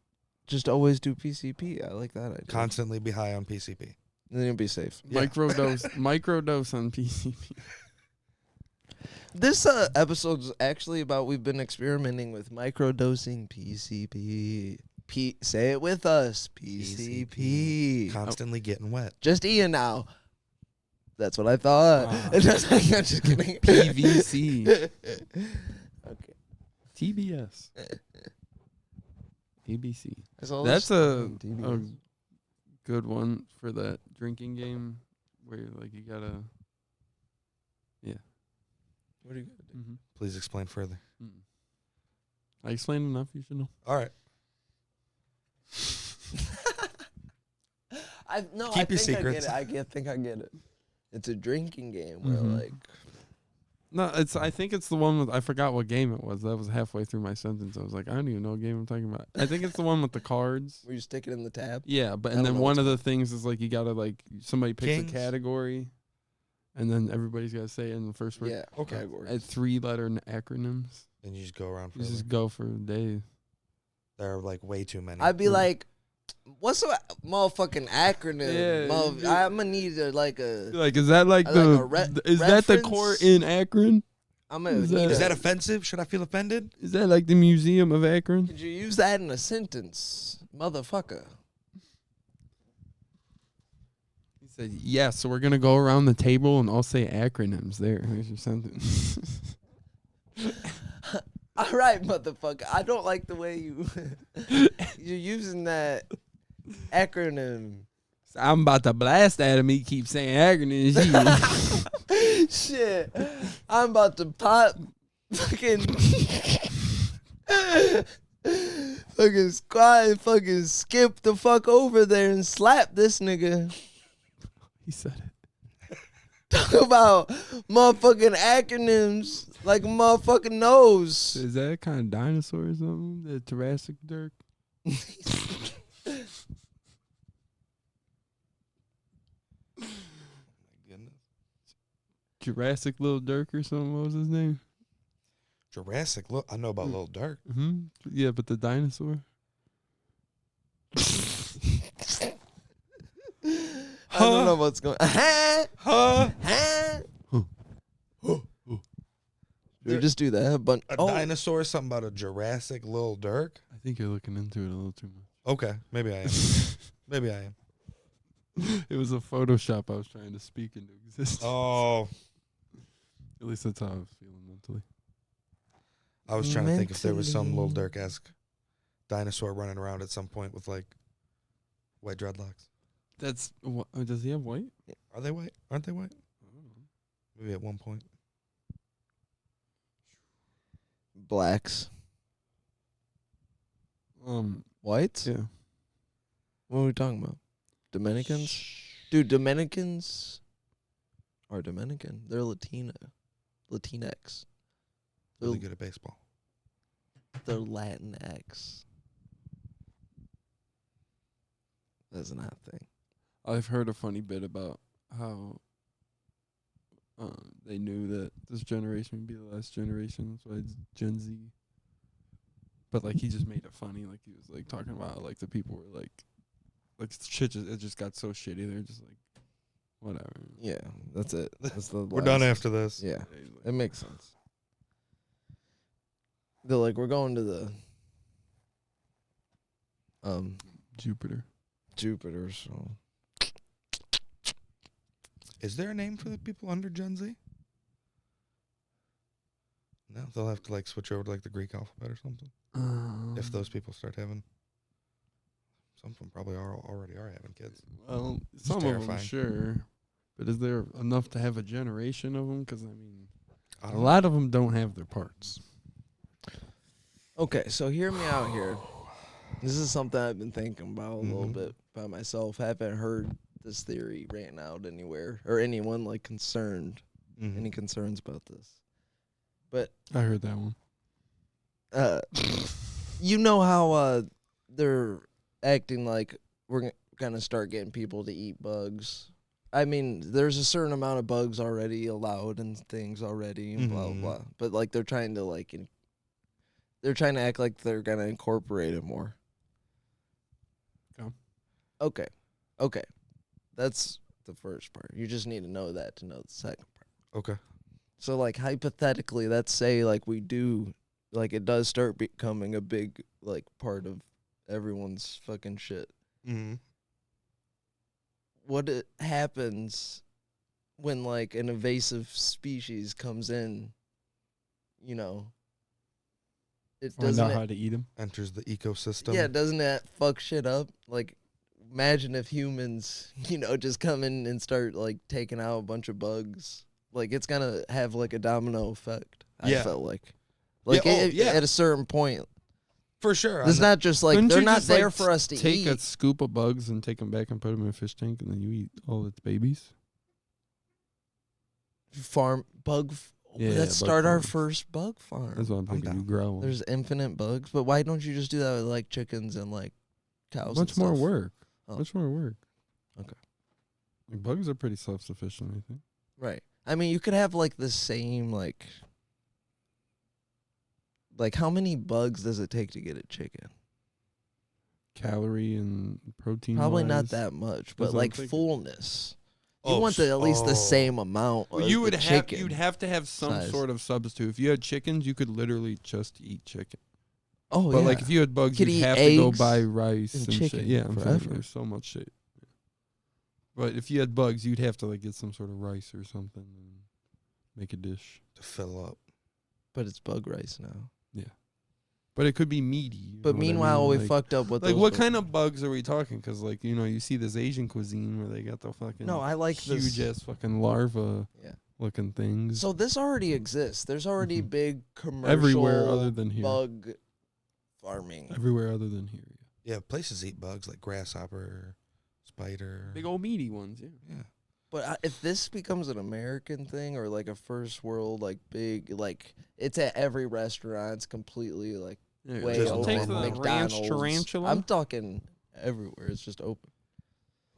just always do PCP? I like that idea.
Constantly be high on PCP.
And then you'll be safe.
Microdose on PCP.
This episode is actually about we've been experimenting with microdosing PCP. Say it with us. PCP.
Constantly getting wet.
Just Ian now. That's what I thought. I'm just kidding.
PVC.
Okay.
TBS. ABC.
That's
a good one for that drinking game where like you gotta. Yeah.
What are you gonna do?
Mm-hmm.
Please explain further.
I explained enough. You should know.
All right.
Keep your secrets. I think I get it. It's a drinking game where like.
No, I think it's the one with I forgot what game it was. That was halfway through my sentence. I was like, I don't even know what game I'm talking about. I think it's the one with the cards.
Where you stick it in the tab.
Yeah, and then one of the things is like you gotta like somebody picks a category, and then everybody's gotta say it in the first word.
Yeah.
Okay.
Categories.
3-letter acronyms.
And you just go around.
You just go for days.
There are like way too many.
I'd be like, what's a motherfucking acronym?
Yeah,
I'm gonna need like
is that like is that the court in Akron?
Is that offensive? Should I feel offended?
Is that like the Museum of Akron?
Could you use that in a sentence, motherfucker?
He said, yeah, so we're going to go around the table and I'll say acronyms there. Here's your sentence.
All right, motherfucker. I don't like the way you're using that acronym.
I'm about to blast at him. He keeps saying acronyms.
Shit. I'm about to pop fucking fucking squat and fucking skip the fuck over there and slap this nigga.
He said it.
Talk about motherfucking acronyms like a motherfucking nose.
Is that kind of dinosaur or something? The Jurassic Dirk?
Goodness.
Jurassic Little Dirk or something? What was his name?
Jurassic. I know about Lil Durk.
Mm-hmm. Yeah, but the dinosaur?
I don't know what's going on. Dude, just do that. But
A dinosaur, something about a Jurassic Lil Durk?
I think you're looking into it a little too much.
Okay, maybe I am. Maybe I am.
It was a Photoshop I was trying to speak into existence.
Oh,
At least that's how I was feeling mentally.
I was trying to think if there was some Lil Durk-esque dinosaur running around at some point with like white dreadlocks.
That's does he have white?
Are they white? Aren't they white?
I don't know.
Maybe at one point.
blacks. Whites?
Yeah.
What are we talking about? Dominicans? Dude, Dominicans are Dominican. They're Latinx.
Really good at baseball.
They're Latinx. That's not a thing.
I've heard a funny bit about how they knew that this generation would be the last generation, so it's Gen Z. But like he just made it funny, like he was like talking about like the people were like shit it just got so shitty. They're just like whatever.
Yeah, that's it. That's the
We're done after this.
Yeah, it makes sense. They're like, we're going to the
Jupiter.
So
Is there a name for the people under Gen Z? No, they'll have to like switch over to like the Greek alphabet or something. If those people start having, some of them probably already are having kids.
Well, some of them,
terrifying.
sure. But is there enough to have a generation of them? Because, I mean,
I
a
don't know.
lot of them don't have their parts.
okay, so hear me out here. This is something I've been thinking about a little
Mhm.
bit by myself. Haven't heard this theory ran out anywhere or anyone like concerned.
Mhm.
Any concerns about this? But
I heard that one.
you know how they're acting like we're gonna start getting people to eat bugs. I mean, there's a certain amount of bugs already allowed and things already, and blah blah
Mhm.
blah. But like they're trying to they're trying to act like they're gonna incorporate it more. Okay, that's the first part. You just need to know that to know the second part.
Okay.
So like hypothetically, let's say like we do, like it does start becoming a big like part of everyone's fucking shit.
Mm-hmm.
What happens when like an invasive species comes in? You know, it
Find
doesn't.
out how to eat them.
Enters the ecosystem.
Yeah, doesn't that fuck shit up? Like, imagine if humans, just come in and start like taking out a bunch of bugs. Like, it's gonna have like a domino effect.
Yeah.
I felt like
Yeah,
at a certain point.
For sure.
It's not just like
Couldn't
they're
you
not
just,
there
like,
for us to
Take
eat.
a scoop of bugs and take them back and put them in a fish tank, and then you eat all its babies.
Farm bug.
Yeah,
Let's
bug
start our
farms.
first bug farm.
That's what I'm thinking.
down.
You grow 'em.
There's infinite bugs, but why don't you just do that with like chickens and like cows?
much
and
more
stuff?
work.
Oh.
Much more work.
Okay.
Like, bugs are pretty self-sufficient, I think.
Right. I mean, you could have like the same like how many bugs does it take to get a chicken?
Calorie and protein.
Probably not
wise.
that much, but
what I'm
like
thinking.
fullness. You
Oh,
want at least the same amount.
Well,
of
you
the
would have
chicken.
you'd have to have some
size.
sort of substitute. If you had chickens, you could literally just eat chicken.
Oh
But
yeah.
like if you had bugs,
Could
you'd
eat
have to go
eggs
buy rice
and
and shit.
chicken
Yeah, I'm saying
forever.
there's so much shit. But if you had bugs, you'd have to like get some sort of rice or something and make a dish.
to fill up.
But it's bug rice now.
But it could be meaty. you
But
know what I
meanwhile,
mean?
we
Like-
fucked up with
Like,
those
what
bugs.
kind of bugs are we talking? Because, like, you see this Asian cuisine where they got the fucking
No, I like
huge
this.
ass fucking larva.
Yeah.
looking things.
So this already exists. There's already
Mhm.
big commercial
Everywhere other than here.
bug farming.
Everywhere other than here.
Yeah, places eat bugs like grasshopper, spider.
Big old meaty ones, yeah.
Yeah.
But if this becomes an American thing or like a first world, like big, like it's at every restaurant, it's completely like
Yeah,
way
just
open.
take the
McDonald's.
ranch tarantula.
I'm talking everywhere. It's just open.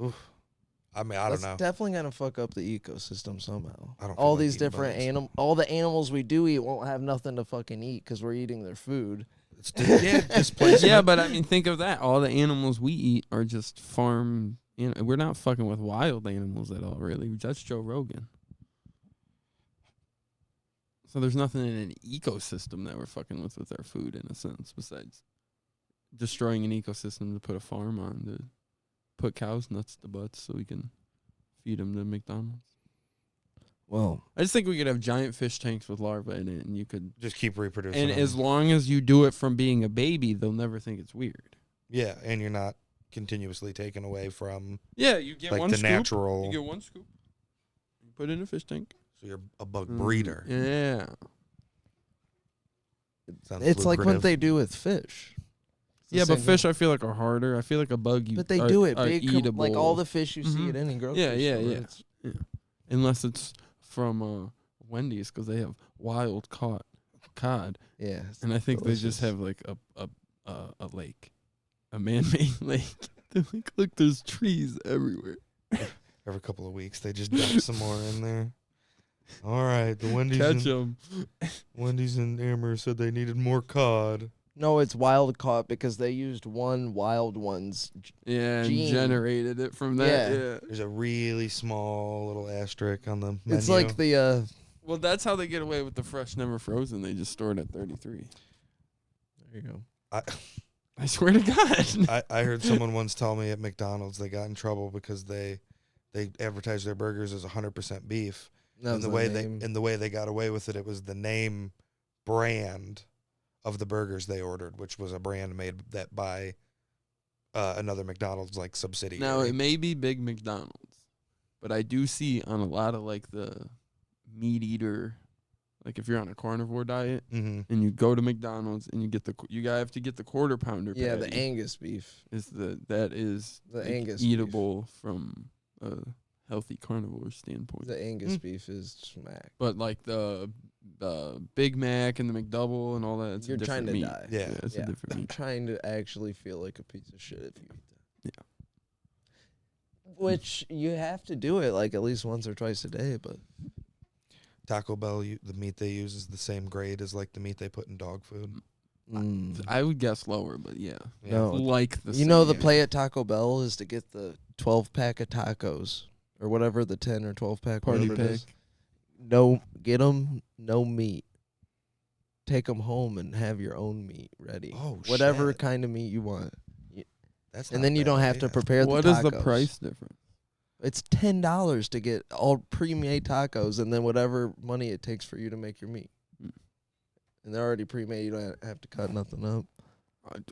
Oof. I mean, I don't
That's
know.
definitely gonna fuck up the ecosystem somehow.
I don't
All
feel like
these
eating
different
bugs.
all the animals we do eat won't have nothing to fucking eat because we're eating their food.
It's displacement.
Yeah, but I mean, think of that. All the animals we eat are just farm. You know, we're not fucking with wild animals at all, really. That's Joe Rogan. So there's nothing in an ecosystem that we're fucking with our food, in a sense, besides destroying an ecosystem to put a farm on, to put cows nuts to butts so we can feed them to McDonald's.
Well,
I just think we could have giant fish tanks with larvae in it, and you could.
Just keep reproducing.
And
them.
as long as you do it from being a baby, they'll never think it's weird.
Yeah, and you're not continuously taken away from
Yeah, you get
like
one
the
scoop.
natural.
You get one scoop. You put it in a fish tank.
So you're a bug breeder.
Yeah.
Sounds
it's like what
lucrative.
they do with fish. It's the
Yeah, but
same
fish
thing.
I feel like are harder. I feel like a bug
But they do it big, like all the fish you see
Mhm.
at any grocery
Yeah, yeah,
store.
yeah.
It's-
Yeah. Unless it's from Wendy's, because they have wild caught cod,
Yeah, it's
and I think they
delicious.
just have like a lake, a man-made lake. They're like, look, there's trees everywhere.
Every couple of weeks, they just dump some more in there. All right, the
Catch them.
Wendy's and Amherst said they needed more cod.
No, it's wild caught because they used one wild one's.
Yeah, and
Gene.
generated it from that.
Yeah.
Yeah.
There's a really small little asterisk on the menu.
It's like the
Well, that's how they get away with the fresh, never frozen. They just store it at 33.
There you go.
I swear to God.
I heard someone once tell me at McDonald's they got in trouble because they advertised their burgers as 100% beef.
That
And the way they got away with it, it was the name brand of the burgers they ordered, which was a brand made that by another McDonald's like subsidiary.
Now, it may be big McDonald's, but I do see on a lot of like the meat eater, like if you're on a carnivore diet
Mm-hmm.
and you go to McDonald's and you get you have to get the quarter pounder.
Yeah, the
patty
Angus beef.
that is
The
like,
Angus beef.
eatable from a healthy carnivore standpoint.
The Angus beef is smack.
But like the Big Mac and the McDouble and all that, it's
You're
a different
trying to
meat.
die.
Yeah.
It's a different
I'm
meat.
trying to actually feel like a piece of shit if you eat that.
Yeah.
Which you have to do it like at least once or twice a day, but
Taco Bell, the meat they use is the same grade as like the meat they put in dog food.
I would guess lower, but yeah.
No.
Like the
you know
same.
the play at Taco Bell is to get the 12-pack of tacos or whatever the 10 or 12-pack
Party
whatever it is.
pack.
No, get them no meat. Take them home and have your own meat ready.
Oh,
whatever
shit.
kind of meat you want.
That's
And
not
then you
bad,
don't have to
yeah.
prepare
What
the
is
tacos.
the price difference?
It's $10 to get all pre-made tacos and then whatever money it takes for you to make your meat.
Mm.
And they're already pre-made. You don't have to cut nothing up.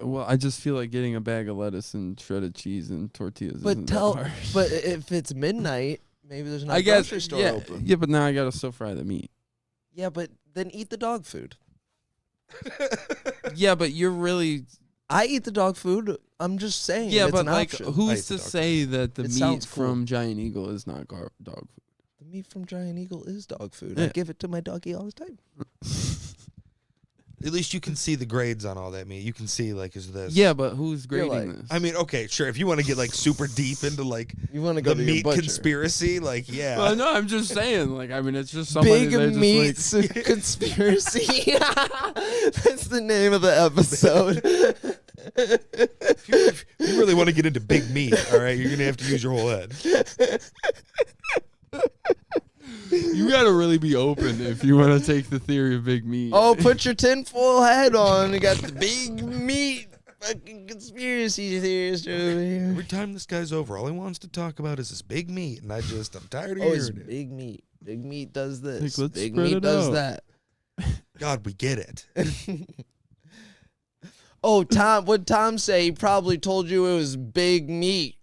Well, I just feel like getting a bag of lettuce and shredded cheese and tortillas.
But
isn't that hard.
but if it's midnight, maybe there's not
I
a
guess
grocery store
yeah,
open.
yeah, but now I gotta still fry the meat.
Yeah, but then eat the dog food.
Yeah, but you're really
I eat the dog food. I'm just saying.
yeah,
it's
but
an
like,
option.
I
who's
eat the
to
dog
say that the
It
meat
sounds cool.
from Giant Eagle is not dog food?
The meat from Giant Eagle is dog food.
Yeah.
I give it to my doggy all the time.
At least you can see the grades on all that meat. You can see like, is this?
Yeah, but who's
You're
grading
like-
this?
I mean, okay, sure. If you want to get like super deep into like
You want to go
the
to your
meat
butcher.
conspiracy, like yeah.
well, no, I'm just saying. Like, I mean, it's just somebody
Big
that just
meat
like,
conspiracy. That's the name of the episode.
If you really want to get into big meat, all right, you're gonna have to use your whole head.
you gotta really be open if you want to take the theory of big meat.
Oh, put your tinfoil hat on. You got the big meat fucking conspiracy theorist over here.
Every time this guy's over, all he wants to talk about is this big meat, and I'm tired of
Oh, it's
hearing it.
big meat. Big meat does this.
Like, let's
Big
spread
meat
it
does
out.
that.
God, we get it.
Oh, Tom, what'd Tom say? He probably told you it was big meat.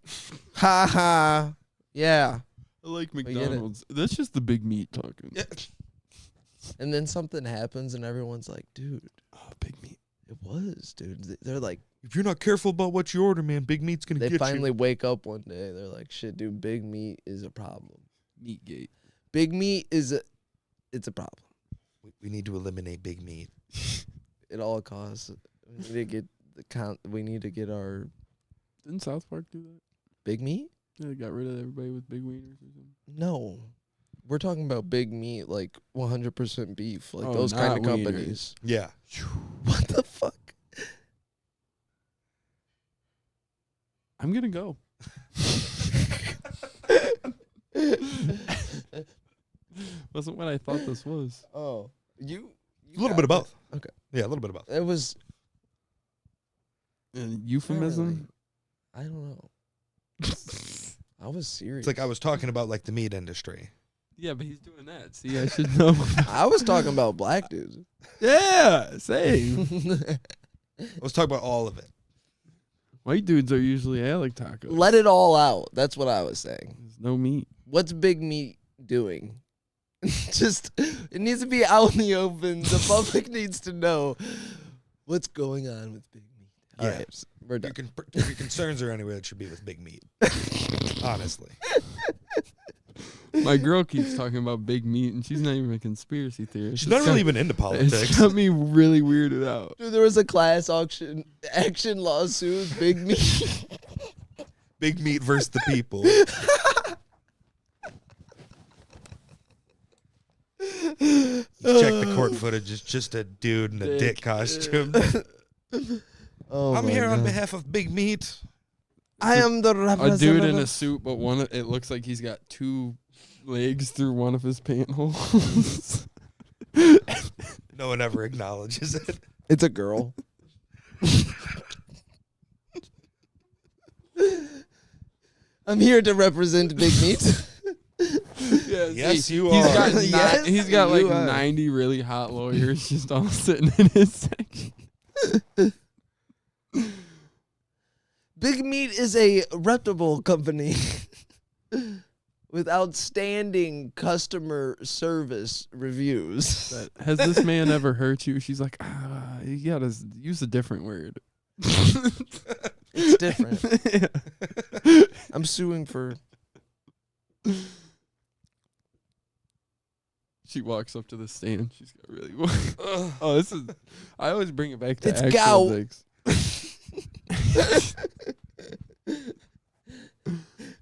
Ha ha. Yeah.
I like
get it.
McDonald's. That's just the big meat talking.
Yeah.
And then something happens, and everyone's like, "Dude,
Oh, big meat.
it was, dude." They're like,
If you're not careful about what you order, man, Big Meat's gonna
they
get
finally
you.
wake up one day. They're like, "Shit, dude, big meat is a problem.
Meatgate.
Big meat it's a problem
We need to eliminate Big Meat.
at all costs. We need to get the count. We need to get our
Didn't South Park do that?
big meat.
Yeah, they got rid of everybody with big wieners or something.
No, we're talking about big meat, like 100% beef, like
Oh,
those kind of
not wieners.
companies.
Yeah.
What the fuck?
I'm gonna go. Wasn't what I thought this was.
Oh, you
A little bit of both.
Okay.
Yeah, a little bit of both.
It was
Euphemism.
I don't know. I was serious.
It's like I was talking about like the meat industry.
Yeah, but he's doing that. See, I should know.
I was talking about black dudes.
Yeah, same.
I was talking about all of it.
White dudes are usually Alec tacos.
Let it all out. That's what I was saying.
There's no meat.
What's big meat doing? Just it needs to be out in the open. The public needs to know what's going on with big meat. All
Yeah.
right, we're done.
If your concerns are anywhere, it should be with Big Meat. Honestly.
My girl keeps talking about big meat, and she's not even a conspiracy theorist.
She's not really even into
It's
politics.
got me really weirded out.
Dude, there was a class action lawsuit. Big meat.
Big Meat versus the people. You check the court footage. It's just a dude in a dick costume.
Oh,
I'm
my
here on
God.
behalf of Big Meat.
I am the
A
representative.
dude in a suit, but it looks like he's got two legs through one of his pant holes.
No one ever acknowledges it.
It's a girl. I'm here to represent Big Meat.
Yeah,
Yes, you
he's
are.
got
Yes,
he's got like
you are.
90 really hot lawyers just all sitting in his section.
Big Meat is a reputable company with outstanding customer service reviews.
But has this man ever hurt you? She's like, you gotta use a different word.
It's different.
Yeah.
I'm suing for.
She walks up to the stand. She's got really. Oh, this is. I always bring it back to
It's
actual
gout.
dicks.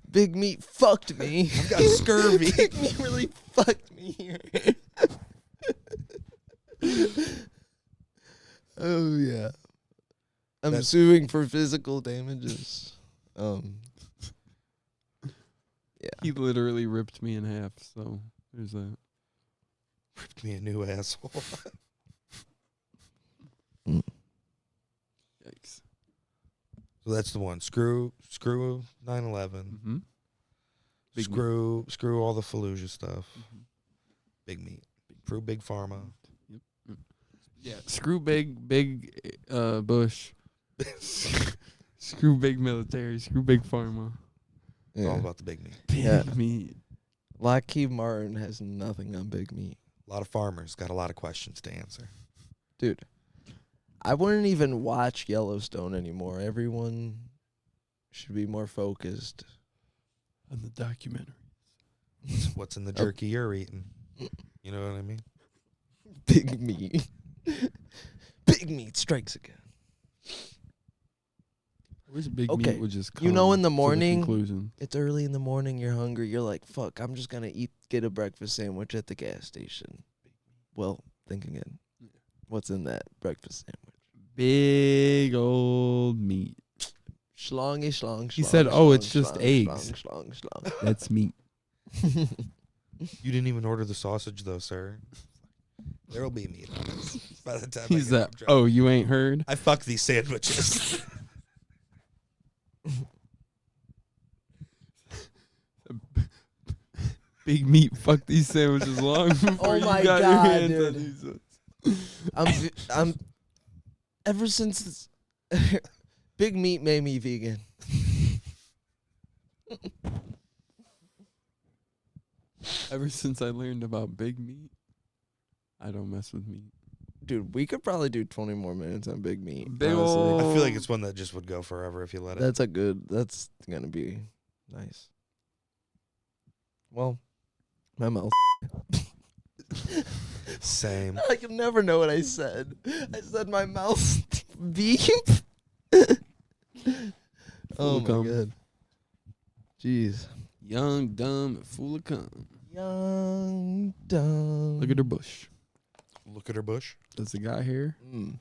Big Meat fucked me.
I've got scurvy.
Big Meat really fucked me here. Oh yeah. I'm suing for physical damages. Yeah.
He literally ripped me in half. So there's that.
Ripped me a new asshole.
Yikes.
So that's the one. Screw 9/11.
Mm-hmm. Big
Screw all the Fallujah stuff.
Mhm.
Big Meat. Screw Big Pharma.
Yeah. Screw big Bush. Screw big military. Screw big pharma.
It's all about the Big Meat.
Big
Yeah.
meat.
Lockheed Martin has nothing on Big Meat.
A lot of farmers got a lot of questions to answer.
Dude, I wouldn't even watch Yellowstone anymore. Everyone should be more focused.
On the documentary.
What's in the jerky you're eating? You know what I mean?
Big Meat. Big Meat strikes again.
I wish big
Okay,
meat would just come
you know in the
to
morning-
conclusion.
It's early in the morning, you're hungry, you're like, fuck, I'm just gonna get a breakfast sandwich at the gas station. Well, think again. What's in that breakfast sandwich?
Big old meat.
Schlongy schlong.
He said, "Oh, it's just
schlong,
eggs."
Schlong, schlong,
That's meat.
schlong.
You didn't even order the sausage, though, sir. There will be meat on it by the time
He's
I get
that.
home.
Oh, you ain't heard?
I fuck these sandwiches.
Big meat. Fuck these sandwiches long before
Oh
you
my
got your
God,
hands on
dude.
these ones.
I'm ever since Big Meat made me vegan.
Ever since I learned about big meat, I don't mess with meat.
Dude, we could probably do 20 more minutes on Big Meat.
Big
honestly.
ol'-
I feel like it's one that just would go forever if you let it.
That's going to be nice. Well, my mouth.
Same.
I can never know what I said. I said my mouth beep. Oh, my
cum.
God. Jeez.
Young, dumb, and full of cum.
Young, dumb.
Look at her bush.
Look at her bush.
Does the guy here?
Mm.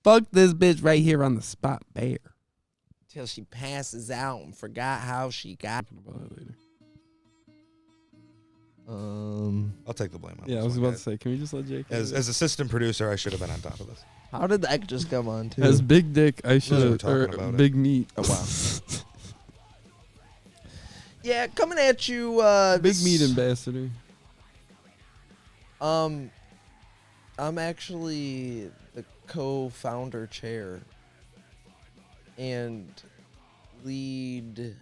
Fuck this bitch right here on the spot, bear.
Till she passes out and forgot how she got.
Talking about that later.
I'll take the blame on
Yeah,
this
I was
one,
about
guys.
to say, can we just let Jake?
As assistant producer, I should have been on top of this.
How did that just come on, too?
As big dick, I
we're
should
talking
have.
about it.
Big meat.
Oh, wow. Yeah, coming at you.
Big
this-
meat ambassador.
I'm actually the co-founder chair and lead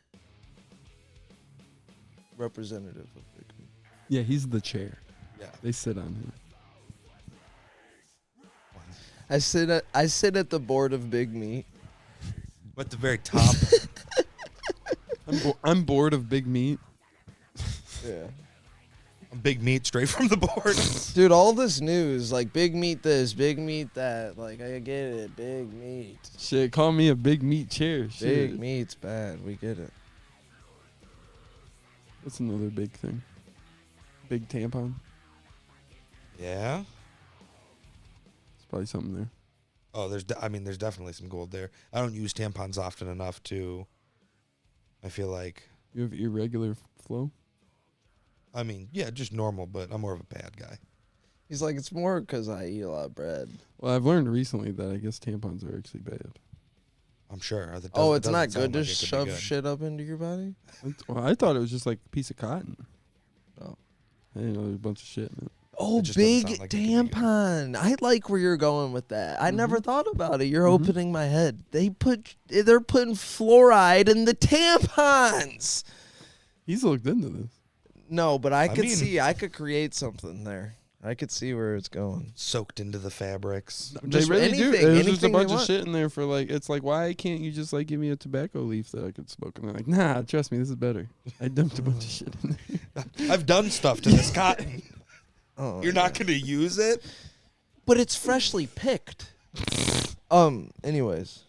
representative of Big Meat.
Yeah, he's the chair.
Yeah.
They sit on him.
I sit at the board of Big Meat.
At the very top.
I'm bored of big meat.
Yeah.
Big meat straight from the board.
Dude, all this news, like Big Meat this, Big Meat that, like I get it, Big Meat.
Shit, call me a big meat chair. Shit.
Big Meat's bad, we get it.
What's another big thing? Big tampon.
Yeah.
There's probably something there.
Oh, there's definitely some gold there. I don't use tampons often enough to. I feel like.
You have irregular flow?
I mean, yeah, just normal, but I'm more of a bad guy.
He's like, it's more because I eat a lot of bread.
Well, I've learned recently that I guess tampons are actually bad.
I'm sure.
Oh, it's not good to
to
shove shit up into your body?
Well, I thought it was just like a piece of cotton.
Oh.
I didn't know there was a bunch of shit in it.
Oh,
It just doesn't
big
sound like it could be good.
tampon. I like where you're going with that. I never thought about it. You're
Mhm.
opening my head. They're putting fluoride in the tampons.
He's looked into this.
No, but I could
mean-
see. I could create something there. I could see where it's going.
Soaked into the fabrics.
They
Just
really do.
anything-
There's just a
anything they
bunch of
want.
shit in there for like, it's like, why can't you just like give me a tobacco leaf that I could smoke? And they're like, nah, trust me, this is better. I dumped a bunch of shit in there.
I've done stuff to this cotton.
Oh,
You're not going to use it?
But it's freshly picked. Anyways,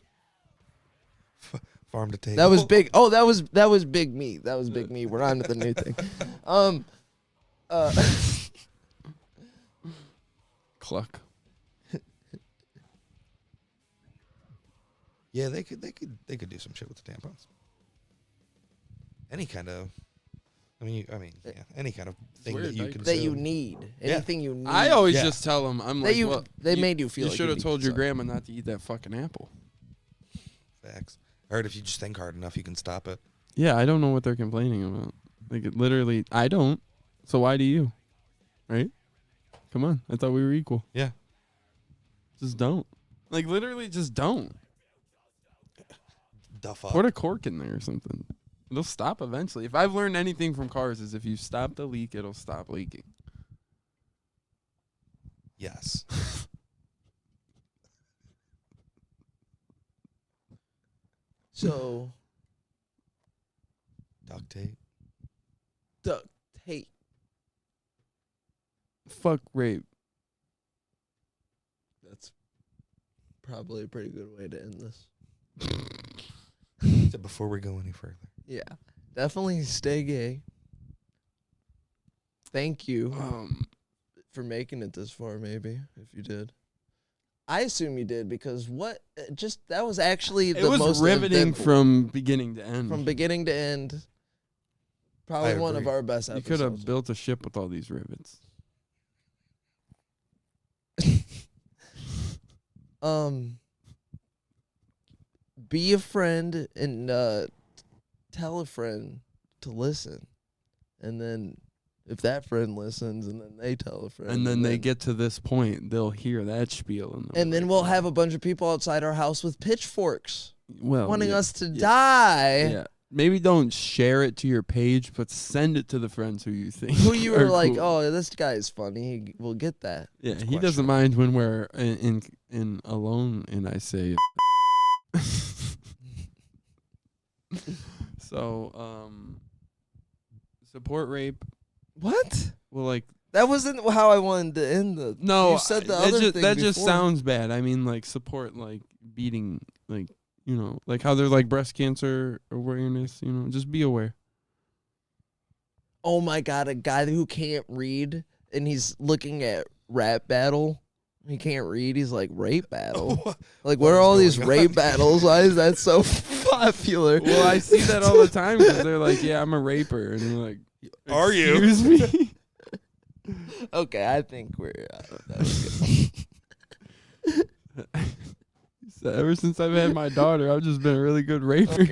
Farm to table.
that was big. Oh, that was Big Meat. That was Big Meat. We're on to the new thing.
Cluck.
Yeah, they could do some shit with the tampons. Any kind of. Yeah, any kind of thing
weird,
that you
right?
can.
that you need. Anything you need.
I always
Yeah.
just tell them, I'm
They
like,
you-
well,
they made you feel
You
like
should
you
have
need
told your
some.
grandma not to eat that fucking apple.
Facts. I heard if you just think hard enough, you can stop it.
Yeah, I don't know what they're complaining about. Like, it literally, I don't. So why do you? Right? Come on. I thought we were equal.
Yeah.
Just don't. Like, literally, just don't.
The fuck.
Put a cork in there or something. It'll stop eventually. If I've learned anything from cars, is if you stop the leak, it'll stop leaking.
Yes.
So
Duct tape.
duct tape.
Fuck rape.
That's probably a pretty good way to end this.
So before we go any further.
Yeah, definitely stay gay. Thank you for making it this far. Maybe if you did, I assume you did because that was actually
It
the
was
most
riveting
eventful-
from beginning to end.
from beginning to end. Probably
I
one of
agree.
our best
You
episodes.
could have built a ship with all these rivets.
Be a friend and tell a friend to listen, and then if that friend listens, and then they tell a friend,
And then they get to this point, they'll hear that spiel.
and then we'll have a bunch of people outside our house with pitchforks
well,
wanting
yeah,
us to
yeah.
die.
Yeah. maybe don't share it to your page, but send it to the friends who you think
Who you
are
were like,
cool.
oh, this guy is funny. We'll get that.
Yeah,
It's
he doesn't
questionable.
mind when we're in alone and I say so support rape.
What?
Well, like
That wasn't how I wanted to end the.
no,
you said the
that
other
just,
thing
that just
before.
sounds bad. I mean, like support, like beating, like like how they're like breast cancer awareness. Just be aware.
Oh my god, a guy who can't read and he's looking at rap battle. He can't read. He's like rape battle. Like,
What
where are
is
all these
going
rape
on?
battles? Why is that so popular?
Well, I see that all the time because they're like, "Yeah, I'm a raper," and you're like,
Are you?
Excuse me.
Okay, I think we're. That was good.
So ever since I've had my daughter, I've just been a really good raper.